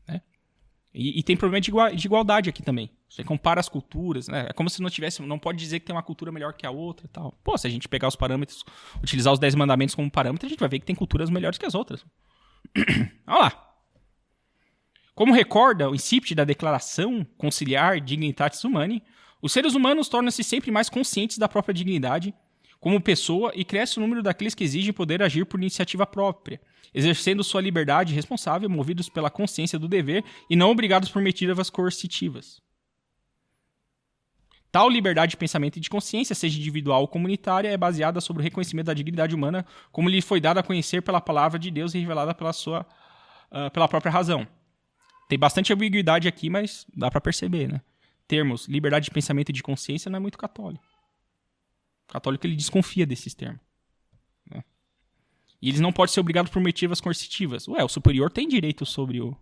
Né? E tem problema de igualdade aqui também. Você compara as culturas, né? É como se não pode dizer que tem uma cultura melhor que a outra e tal. Pô, se a gente pegar os parâmetros, utilizar os 10 mandamentos como parâmetro, a gente vai ver que tem culturas melhores que as outras. Olha lá. Como recorda o incipit da Declaração Conciliar Dignitatis Humanae, os seres humanos tornam-se sempre mais conscientes da própria dignidade como pessoa e cresce o número daqueles que exigem poder agir por iniciativa própria, exercendo sua liberdade responsável, movidos pela consciência do dever e não obrigados por medidas coercitivas. Tal liberdade de pensamento e de consciência, seja individual ou comunitária, é baseada sobre o reconhecimento da dignidade humana como lhe foi dada a conhecer pela palavra de Deus e revelada pela própria razão. Tem bastante ambiguidade aqui, mas dá para perceber, né? Termos liberdade de pensamento e de consciência não é muito católico. O católico ele desconfia desses termos. Né? E eles não podem ser obrigados por motivos coercitivas. Ué, o superior tem direito sobre o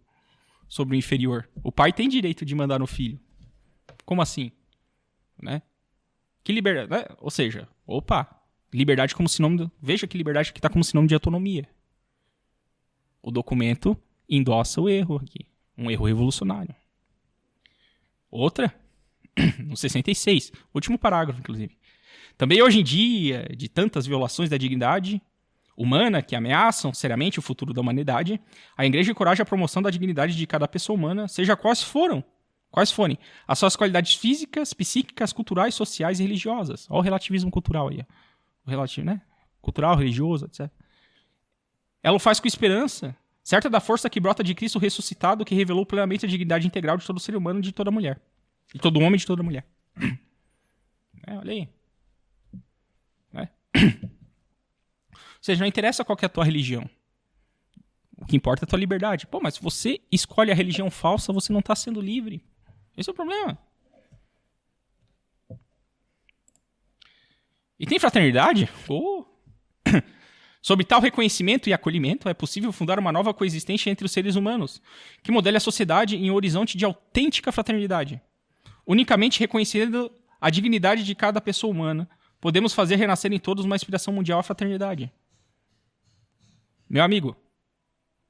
inferior. O pai tem direito de mandar no filho. Como assim? Né? Que liberdade? Né? Ou seja, liberdade como sinônimo. Veja que liberdade aqui está como sinônimo de autonomia. O documento endossa o erro aqui. Um erro revolucionário. Outra, no 66, último parágrafo, inclusive. Também hoje em dia, de tantas violações da dignidade humana que ameaçam seriamente o futuro da humanidade, a Igreja encoraja a promoção da dignidade de cada pessoa humana, seja quais forem as suas qualidades físicas, psíquicas, culturais, sociais e religiosas. Olha o relativismo cultural aí. O relativo, né? Cultural, religioso, etc. Ela o faz com esperança, certa da força que brota de Cristo ressuscitado, que revelou plenamente a dignidade integral de todo ser humano e de toda mulher. De todo homem e de toda mulher. Olha aí. Ou seja, não interessa qual que é a tua religião. O que importa é a tua liberdade. Pô, mas se você escolhe a religião falsa, você não está sendo livre. Esse é o problema. E tem fraternidade? Sob tal reconhecimento e acolhimento, é possível fundar uma nova coexistência entre os seres humanos, que modele a sociedade em um horizonte de autêntica fraternidade. Unicamente reconhecendo a dignidade de cada pessoa humana, podemos fazer renascer em todos uma inspiração mundial à fraternidade. Meu amigo,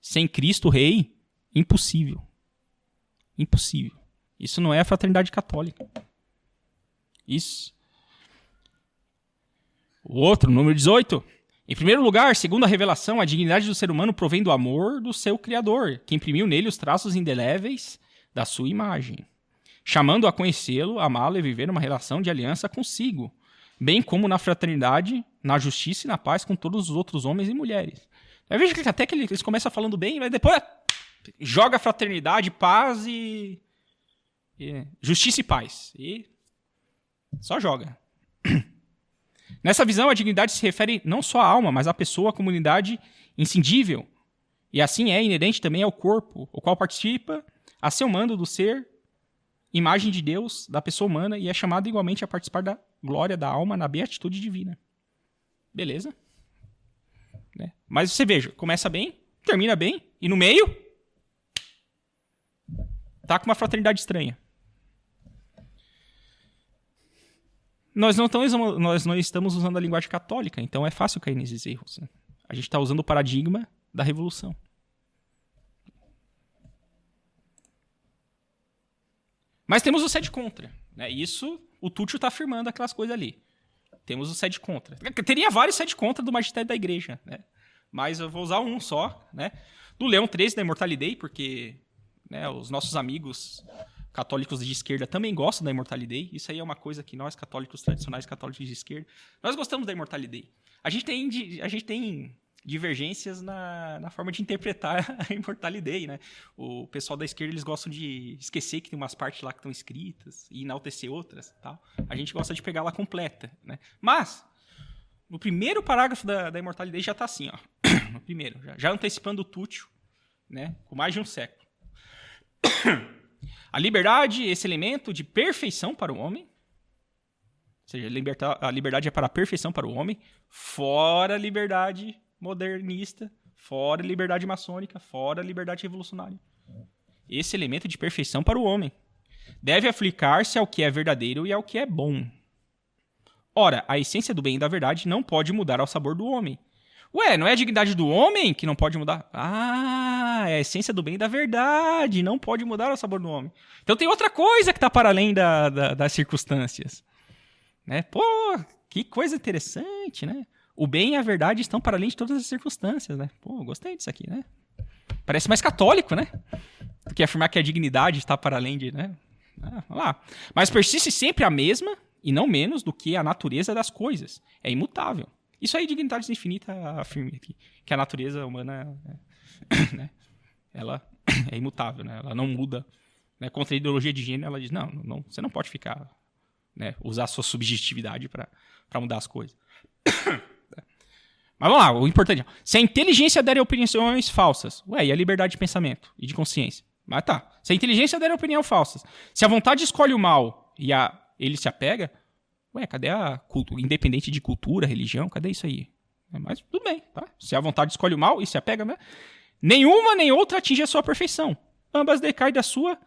sem Cristo Rei, impossível. Impossível. Isso não é a fraternidade católica. Isso. O outro, número 18. Em primeiro lugar, segundo a revelação, a dignidade do ser humano provém do amor do seu Criador, que imprimiu nele os traços indeléveis da sua imagem, chamando-o a conhecê-lo, amá-lo e viver uma relação de aliança consigo, bem como na fraternidade, na justiça e na paz com todos os outros homens e mulheres. Eu vejo que até que eles começam falando bem, mas depois joga fraternidade, paz e justiça e paz. E só joga. Nessa visão, a dignidade se refere não só à alma, mas à pessoa, à comunidade inscindível. E assim é inerente também ao corpo, o qual participa a seu mando do ser, imagem de Deus, da pessoa humana, e é chamado igualmente a participar da glória da alma na beatitude divina. Beleza? Né? Mas você veja, começa bem, termina bem, e no meio tá com uma fraternidade estranha. Nós não estamos usando a linguagem católica, então é fácil cair nesses erros. Né? A gente está usando o paradigma da revolução. Mas temos o sede contra. Né? Isso, o Túcio está afirmando aquelas coisas ali. Temos o sede contra. Teria vários sede contra do magistério da igreja. Né? Mas eu vou usar um só. Né? Do Leão XIII, da Immortalidade, porque né, os nossos amigos católicos de esquerda também gostam da Immortalidade. Isso aí é uma coisa que nós, católicos tradicionais, católicos de esquerda, nós gostamos da Immortalidade. A gente tem divergências na forma de interpretar a Immortalidade, né? O pessoal da esquerda, eles gostam de esquecer que tem umas partes lá que estão escritas e enaltecer outras. Tal. A gente gosta de pegar ela completa, né? Mas, no primeiro parágrafo da Immortalidade já está assim, ó. No primeiro, já antecipando o Túcio, né? Com mais de um século. A liberdade, esse elemento de perfeição para o homem, ou seja, a liberdade é para a perfeição para o homem, fora a liberdade modernista, fora a liberdade maçônica, fora a liberdade revolucionária. Esse elemento de perfeição para o homem deve aplicar-se ao que é verdadeiro e ao que é bom. Ora, a essência do bem e da verdade não pode mudar ao sabor do homem, Ué, não é a dignidade do homem que não pode mudar? Ah, é a essência do bem e da verdade. Não pode mudar o sabor do homem. Então tem outra coisa que está para além das circunstâncias. Né? Pô, que coisa interessante, né? O bem e a verdade estão para além de todas as circunstâncias, né? Pô, gostei disso aqui, né? Parece mais católico, né? Do que afirmar que a dignidade está para além de, né? Vamos lá. Mas persiste sempre a mesma e não menos do que a natureza das coisas. É imutável. Isso aí, Dignidades Infinita afirma aqui, que a natureza humana né, ela é imutável, né? Ela não muda. Né? Contra a ideologia de gênero, ela diz, não, você não pode ficar, né, usar a sua subjetividade para mudar as coisas. Mas vamos lá, o importante é, se a inteligência der opiniões falsas, e a liberdade de pensamento e de consciência? Mas tá, se a inteligência der opiniões falsas, se a vontade escolhe o mal e ele se apega, cadê a cultura, independente de cultura, religião, cadê isso aí? Mas tudo bem, tá? Se a vontade escolhe o mal e se apega, né? Nenhuma nem outra atinge a sua perfeição. Ambas decaem da sua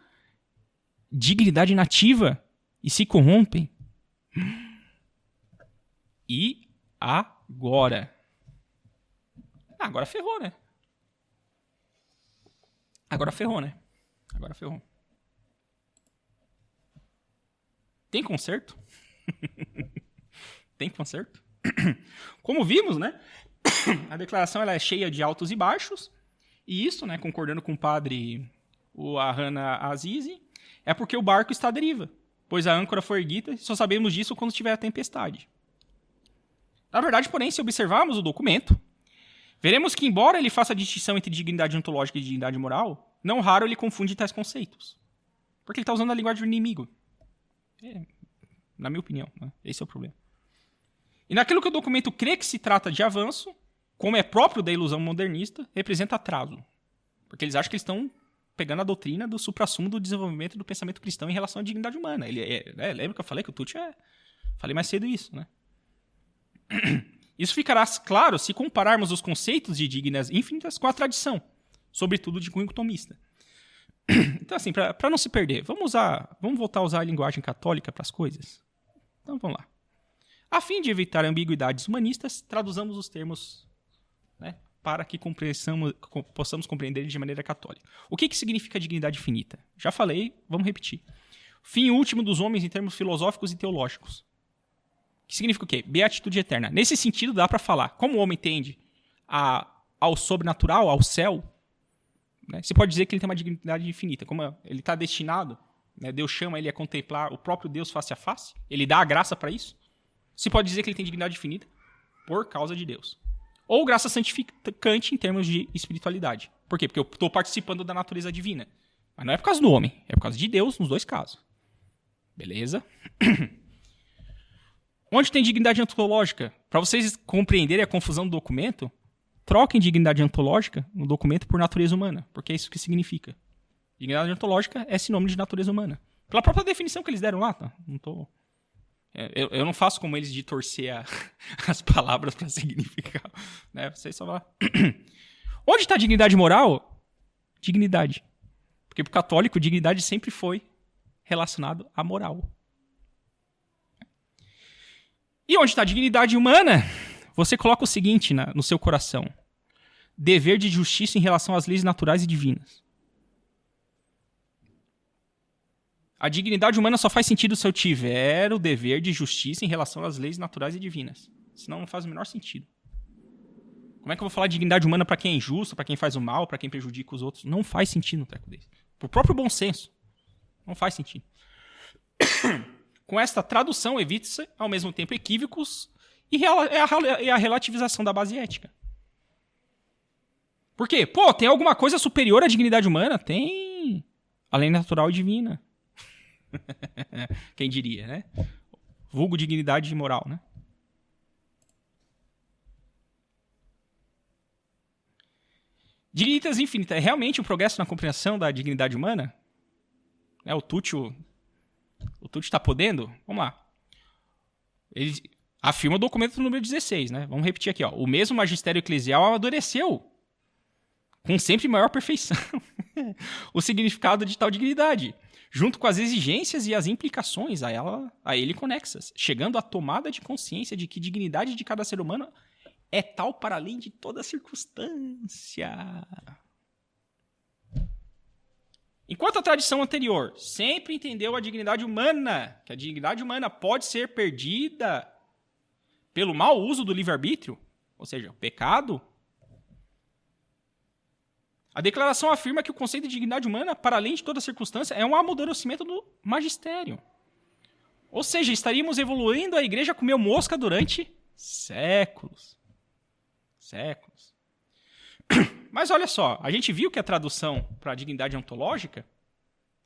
dignidade nativa e se corrompem. E agora? Agora ferrou, né? Agora ferrou. Tem conserto? Tem conserto? Como vimos, né? A declaração ela é cheia de altos e baixos. E isso, né, concordando com o padre Ahana Azizi, é porque o barco está à deriva, pois a âncora foi erguida e só sabemos disso quando tiver a tempestade. Na verdade, porém, se observarmos o documento, veremos que, embora ele faça a distinção entre dignidade ontológica e dignidade moral, não raro ele confunde tais conceitos. Porque ele está usando a linguagem do inimigo. Na minha opinião, né? Esse é o problema. E naquilo que o documento crê que se trata de avanço, como é próprio da ilusão modernista, representa atraso. Porque eles acham que eles estão pegando a doutrina do suprassumo do desenvolvimento do pensamento cristão em relação à dignidade humana. Lembra que eu falei que o Tucci falei mais cedo isso, né? Isso ficará claro se compararmos os conceitos de dignas infinitas com a tradição, sobretudo de cunho tomista. Então, assim, para não se perder, vamos voltar a usar a linguagem católica para as coisas? Então, vamos lá. A fim de evitar ambiguidades humanistas, traduzamos os termos, né, para que possamos compreender de maneira católica. O que significa dignidade infinita? Já falei, vamos repetir. Fim último dos homens em termos filosóficos e teológicos. Que significa o quê? Beatitude eterna. Nesse sentido, dá para falar, como o homem tende ao sobrenatural, ao céu, né, você pode dizer que ele tem uma dignidade infinita. Como ele está destinado, né, Deus chama ele a contemplar o próprio Deus face a face, ele dá a graça para isso. Você pode dizer que ele tem dignidade infinita por causa de Deus. Ou graça santificante em termos de espiritualidade. Por quê? Porque eu estou participando da natureza divina. Mas não é por causa do homem, é por causa de Deus nos dois casos. Beleza? Onde tem dignidade ontológica? Para vocês compreenderem a confusão do documento, troquem dignidade ontológica no documento por natureza humana, porque é isso que significa. Dignidade ontológica é sinônimo de natureza humana. Pela própria definição que eles deram lá, tá? Eu não faço como eles de torcer as palavras para significar. Né? Vocês só lá. Onde está a dignidade moral? Dignidade. Porque para o católico, dignidade sempre foi relacionado à moral. E onde está a dignidade humana? Você coloca o seguinte no seu coração. Dever de justiça em relação às leis naturais e divinas. A dignidade humana só faz sentido se eu tiver o dever de justiça em relação às leis naturais e divinas. Senão não faz o menor sentido. Como é que eu vou falar de dignidade humana para quem é injusto, para quem faz o mal, para quem prejudica os outros? Não faz sentido no treco desse. Por próprio bom senso. Não faz sentido. Com esta tradução, evita-se, ao mesmo tempo, equívocos e a relativização da base ética. Por quê? Pô, tem alguma coisa superior à dignidade humana? Tem. A lei natural e divina. Quem diria, né? Vulgo dignidade moral, né? Dignitas infinita é realmente um progresso na compreensão da dignidade humana? O Tucci está podendo? Vamos lá. Ele afirma o documento número 16, né? Vamos repetir aqui, ó. O mesmo magistério eclesial amadureceu com sempre maior perfeição o significado de tal dignidade, junto com as exigências e as implicações a ele conexas, chegando à tomada de consciência de que a dignidade de cada ser humano é tal para além de toda circunstância. Enquanto a tradição anterior sempre entendeu a dignidade humana, que a dignidade humana pode ser perdida pelo mau uso do livre-arbítrio, ou seja, o pecado, a declaração afirma que o conceito de dignidade humana, para além de toda circunstância, é um amadurecimento do magistério. Ou seja, estaríamos evoluindo a igreja comeu mosca durante séculos. Séculos. Mas olha só, a gente viu que a tradução para a dignidade ontológica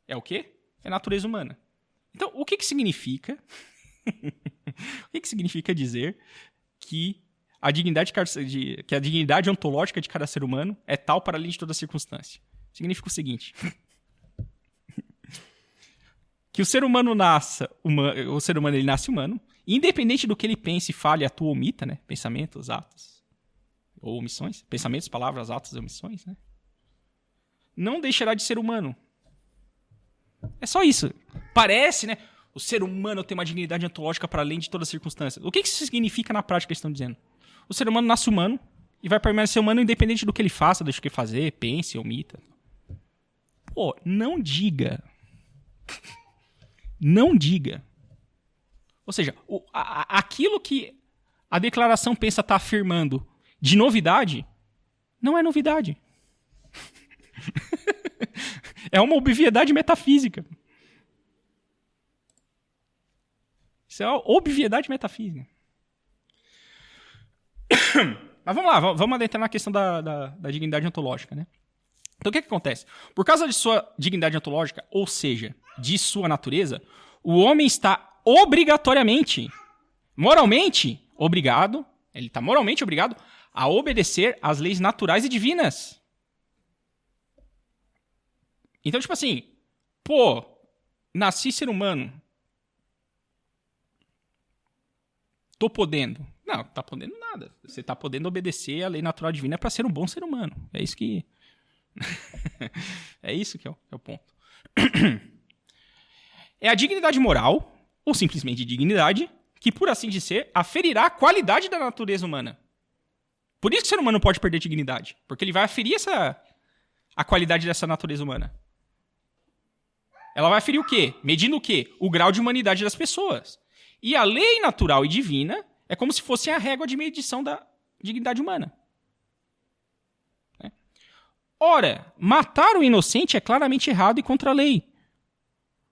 é o quê? É natureza humana. Então, o que significa? O que significa dizer que a dignidade ontológica de cada ser humano é tal para além de toda circunstância? Significa o seguinte: que o ser humano nasce humano, independente do que ele pense, fale, atua ou omita, né? Pensamentos, atos ou omissões, pensamentos, palavras, atos e omissões, né? Não deixará de ser humano. É só isso. Parece, né? O ser humano tem uma dignidade ontológica para além de todas as circunstâncias. O que isso significa na prática que eles estão dizendo? O ser humano nasce humano e vai permanecer humano independente do que ele faça, do que fazer, pense, omita. Pô, não diga. Não diga. Ou seja, aquilo que a declaração pensa estar afirmando de novidade, não é novidade. É uma obviedade metafísica. Isso é uma obviedade metafísica. Mas vamos lá, vamos adentrar na questão da dignidade ontológica, né? Então o que acontece? Por causa de sua dignidade ontológica, ou seja, de sua natureza, o homem está obrigatoriamente, moralmente obrigado, ele está moralmente obrigado a obedecer às leis naturais e divinas. Então, tipo assim, pô, nasci ser humano, tô podendo. Não, tá podendo nada. Você tá podendo obedecer à lei natural divina para ser um bom ser humano. É isso que... é isso que é o ponto. É a dignidade moral, ou simplesmente dignidade, que, por assim dizer, aferirá a qualidade da natureza humana. Por isso que o ser humano não pode perder dignidade. Porque ele vai aferir a qualidade dessa natureza humana. Ela vai aferir o quê? Medindo o quê? O grau de humanidade das pessoas. E a lei natural e divina é como se fosse a régua de medição da dignidade humana. Ora, matar o inocente é claramente errado e contra a lei.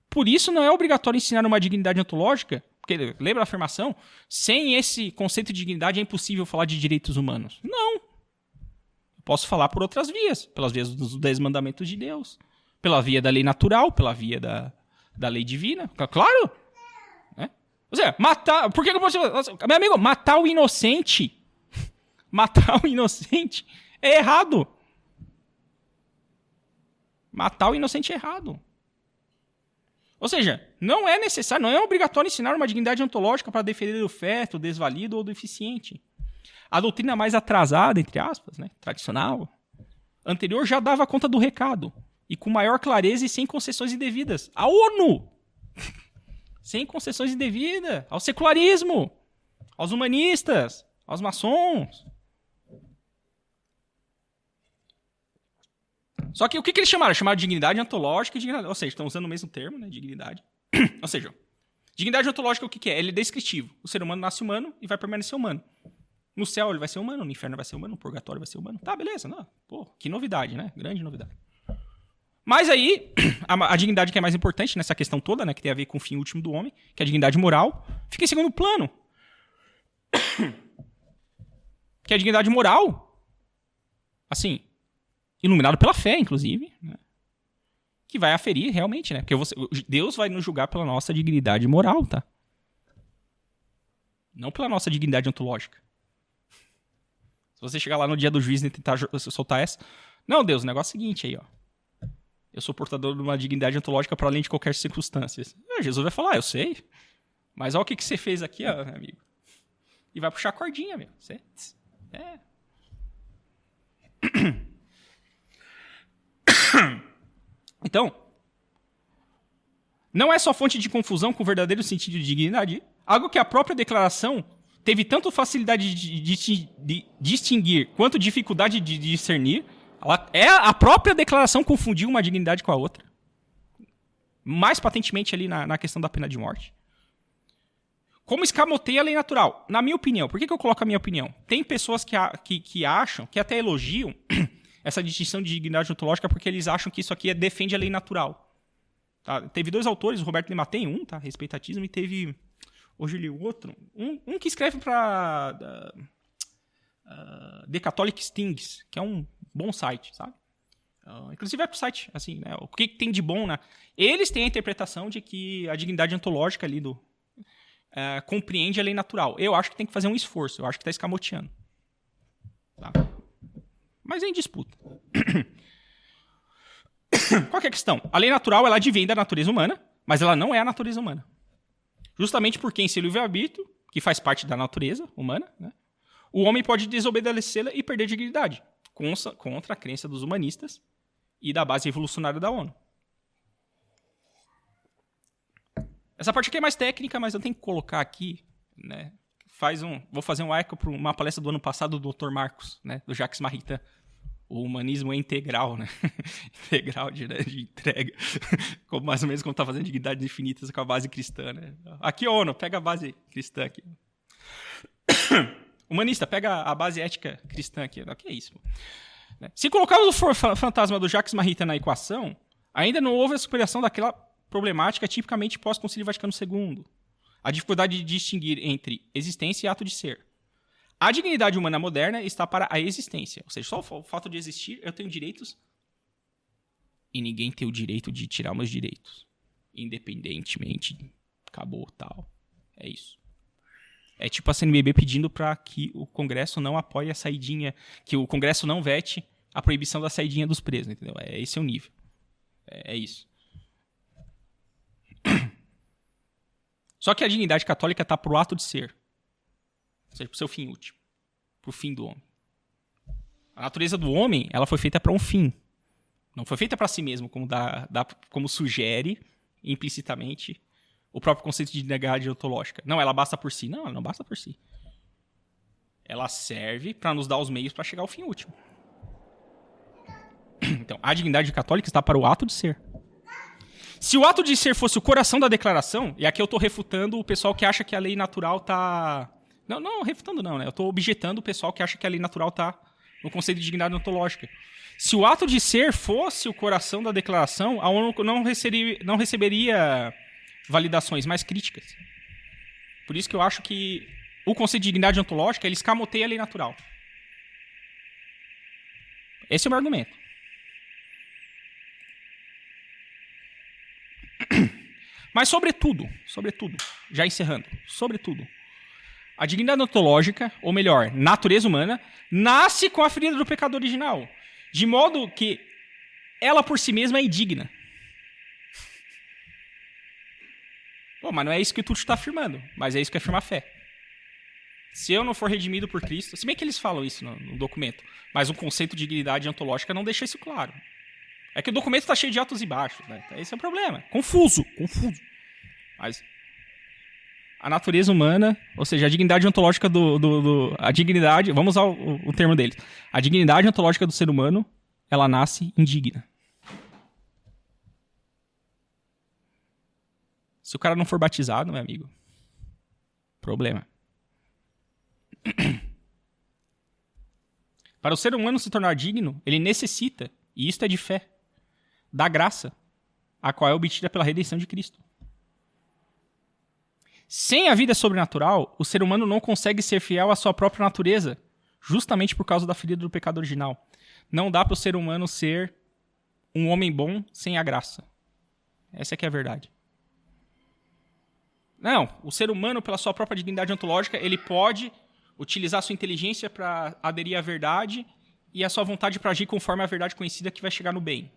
Por isso não é obrigatório ensinar uma dignidade ontológica, porque lembra a afirmação? Sem esse conceito de dignidade é impossível falar de direitos humanos. Não. Eu posso falar por outras vias, pelas vias dos 10 mandamentos de Deus, pela via da lei natural, pela via da lei divina. Claro. Ou seja, matar... Por que eu posso... Meu amigo, matar o inocente... Matar o inocente é errado. Matar o inocente é errado. Ou seja, não é necessário, não é obrigatório ensinar uma dignidade ontológica para defender o feto, o desvalido ou o deficiente. A doutrina mais atrasada, entre aspas, né, tradicional, anterior, já dava conta do recado. E com maior clareza e sem concessões indevidas. A ONU! Sem concessões indevidas. Ao secularismo. Aos humanistas. Aos maçons. Só que o que eles chamaram? Chamaram de dignidade ontológica e dignidade... Ou seja, estão usando o mesmo termo, né? Dignidade. Ou seja, dignidade ontológica o que é? Ele é descritivo. O ser humano nasce humano e vai permanecer humano. No céu ele vai ser humano, no inferno vai ser humano, no purgatório vai ser humano. Tá, beleza. Não. Pô, que novidade, né? Grande novidade. Mas aí, a dignidade que é mais importante nessa questão toda, né? Que tem a ver com o fim último do homem, que é a dignidade moral, fica em segundo plano. Que é a dignidade moral, assim... iluminado pela fé, inclusive, né? Que vai aferir realmente, né? Porque Deus vai nos julgar pela nossa dignidade moral, tá? Não pela nossa dignidade ontológica. Se você chegar lá no dia do juiz e tentar soltar essa... Não, Deus, o negócio é o seguinte aí, ó. Eu sou portador de uma dignidade ontológica para além de qualquer circunstância. Jesus vai falar, eu sei. Mas olha o que você fez aqui, ó, amigo. E vai puxar a cordinha, meu. Você... É... Então, não é só fonte de confusão com o verdadeiro sentido de dignidade, algo que a própria declaração teve tanto facilidade de distinguir quanto dificuldade de discernir. A própria declaração confundiu uma dignidade com a outra. Mais patentemente ali na questão da pena de morte. Como escamoteia a lei natural? Na minha opinião, por que eu coloco a minha opinião? Tem pessoas que acham, que até elogiam essa distinção de dignidade ontológica porque eles acham que isso aqui defende a lei natural. Tá? Teve 2 autores, o Roberto Lima tem um, tá? Respeitatismo, e teve, hoje eu li o outro, um que escreve para The Catholic Stings, que é um bom site, sabe? Inclusive é pro site, assim, né? O que tem de bom, né? Eles têm a interpretação de que a dignidade ontológica ali compreende a lei natural. Eu acho que tem que fazer um esforço, eu acho que está escamoteando. Tá? Mas é em disputa. Qual que é a questão? A lei natural, ela advém da natureza humana, mas ela não é a natureza humana. Justamente porque em seu livre-arbítrio, que faz parte da natureza humana, né, o homem pode desobedecê-la e perder dignidade, contra a crença dos humanistas e da base revolucionária da ONU. Essa parte aqui é mais técnica, mas eu tenho que colocar aqui, né? Vou fazer um eco para uma palestra do ano passado do Dr. Marcos, né? Do Jacques Maritain. O humanismo é integral, né? Integral de entrega. Mais ou menos como está fazendo dignidades infinitas com a base cristã, né? Aqui, ONU, pega a base cristã aqui. Humanista, pega a base ética cristã aqui. O que é isso? Se colocarmos o fantasma do Jacques Maritain na equação, ainda não houve a superação daquela problemática tipicamente pós-Concílio Vaticano II. A dificuldade de distinguir entre existência e ato de ser. A dignidade humana moderna está para a existência. Ou seja, só o fato de existir, eu tenho direitos e ninguém tem o direito de tirar meus direitos. Independentemente, acabou, tal. É isso. É tipo a CNBB pedindo para que o Congresso não apoie a saidinha, que o Congresso não vete a proibição da saidinha dos presos, entendeu? Esse é o nível. É isso. Só que a dignidade católica está para o ato de ser. Ou seja, para o seu fim último. Para o fim do homem. A natureza do homem, ela foi feita para um fim. Não foi feita para si mesmo, como sugere implicitamente o próprio conceito de dignidade ontológica. Não, ela basta por si. Não, ela não basta por si. Ela serve para nos dar os meios para chegar ao fim último. Então, a dignidade católica está para o ato de ser. Se o ato de ser fosse o coração da declaração, e aqui eu estou refutando o pessoal que acha que a lei natural está... Não, refutando não, né? Eu estou objetando o pessoal que acha que a lei natural está no conceito de dignidade ontológica. Se o ato de ser fosse o coração da declaração, a ONU não receberia validações mais críticas. Por isso que eu acho que o conceito de dignidade ontológica, ele escamoteia a lei natural. Esse é o meu argumento. Mas sobretudo, já encerrando, sobretudo, a dignidade ontológica, ou melhor, natureza humana, nasce com a ferida do pecado original, de modo que ela por si mesma é indigna. Bom, mas não é isso que o Tucci está afirmando, mas é isso que afirma a fé. Se eu não for redimido por Cristo, se bem que eles falam isso no documento, mas o conceito de dignidade ontológica não deixa isso claro. É que o documento está cheio de altos e baixos, né? Esse é o problema. Confuso. Mas a natureza humana, ou seja, a dignidade ontológica a dignidade, vamos usar o termo deles. A dignidade ontológica do ser humano, ela nasce indigna. Se o cara não for batizado, meu amigo, problema. Para o ser humano se tornar digno, ele necessita, e isto é de fé, da graça, a qual é obtida pela redenção de Cristo. Sem a vida sobrenatural, o ser humano não consegue ser fiel à sua própria natureza, justamente por causa da ferida do pecado original. Não dá para o ser humano ser um homem bom sem a graça. Essa é que é a verdade. Não, o ser humano, pela sua própria dignidade ontológica, ele pode utilizar a sua inteligência para aderir à verdade e a sua vontade para agir conforme a verdade conhecida que vai chegar no bem.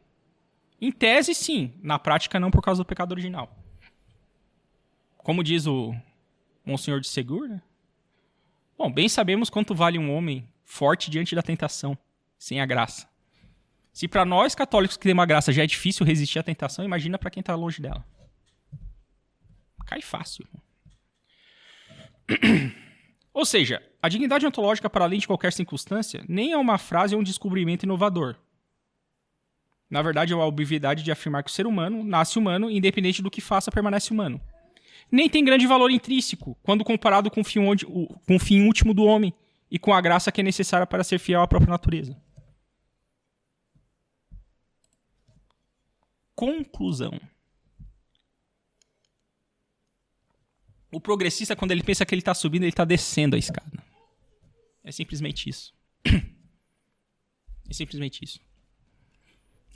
Em tese, sim. Na prática, não por causa do pecado original. Como diz o Monsenhor de Segur, né? Bom, bem sabemos quanto vale um homem forte diante da tentação, sem a graça. Se para nós, católicos, que temos a graça, já é difícil resistir à tentação, imagina para quem está longe dela. Cai fácil. Ou seja, a dignidade ontológica, para além de qualquer circunstância, nem é uma frase ou um descobrimento inovador. Na verdade, é a obviedade de afirmar que o ser humano nasce humano, independente do que faça, permanece humano. Nem tem grande valor intrínseco, quando comparado com o fim último do homem e com a graça que é necessária para ser fiel à própria natureza. Conclusão. O progressista, quando ele pensa que ele está subindo, ele está descendo a escada. É simplesmente isso. É simplesmente isso.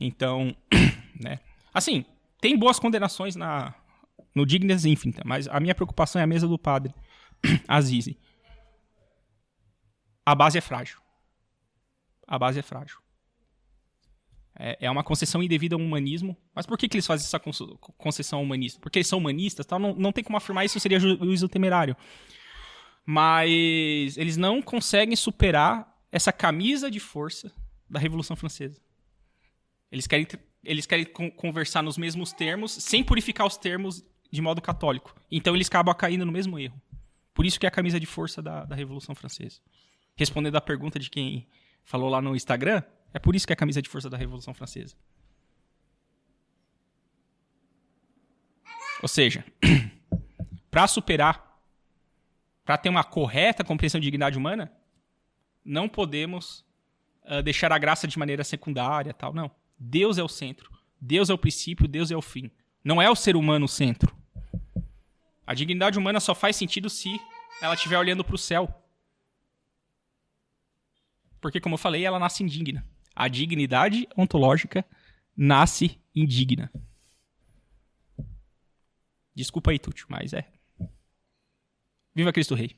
Então, né? Assim, tem boas condenações no Dignes Infinita, mas a minha preocupação é a mesa do padre Azizi. A base é frágil. A base é frágil. É uma concessão indevida ao humanismo. Mas por que eles fazem essa concessão humanista? Porque eles são humanistas, tal? Não tem como afirmar isso, seria juízo temerário. Mas eles não conseguem superar essa camisa de força da Revolução Francesa. Eles querem conversar nos mesmos termos, sem purificar os termos de modo católico. Então eles acabam caindo no mesmo erro. Por isso que é a camisa de força da Revolução Francesa. Respondendo à pergunta de quem falou lá no Instagram, é por isso que é a camisa de força da Revolução Francesa. Ou seja, para superar, para ter uma correta compreensão de dignidade humana, não podemos deixar a graça de maneira secundária, tal, não. Deus é o centro, Deus é o princípio, Deus é o fim. Não é o ser humano o centro. A dignidade humana só faz sentido se ela estiver olhando para o céu. Porque, como eu falei, ela nasce indigna. A dignidade ontológica nasce indigna. Desculpa aí, Túlio, mas é. Viva Cristo Rei.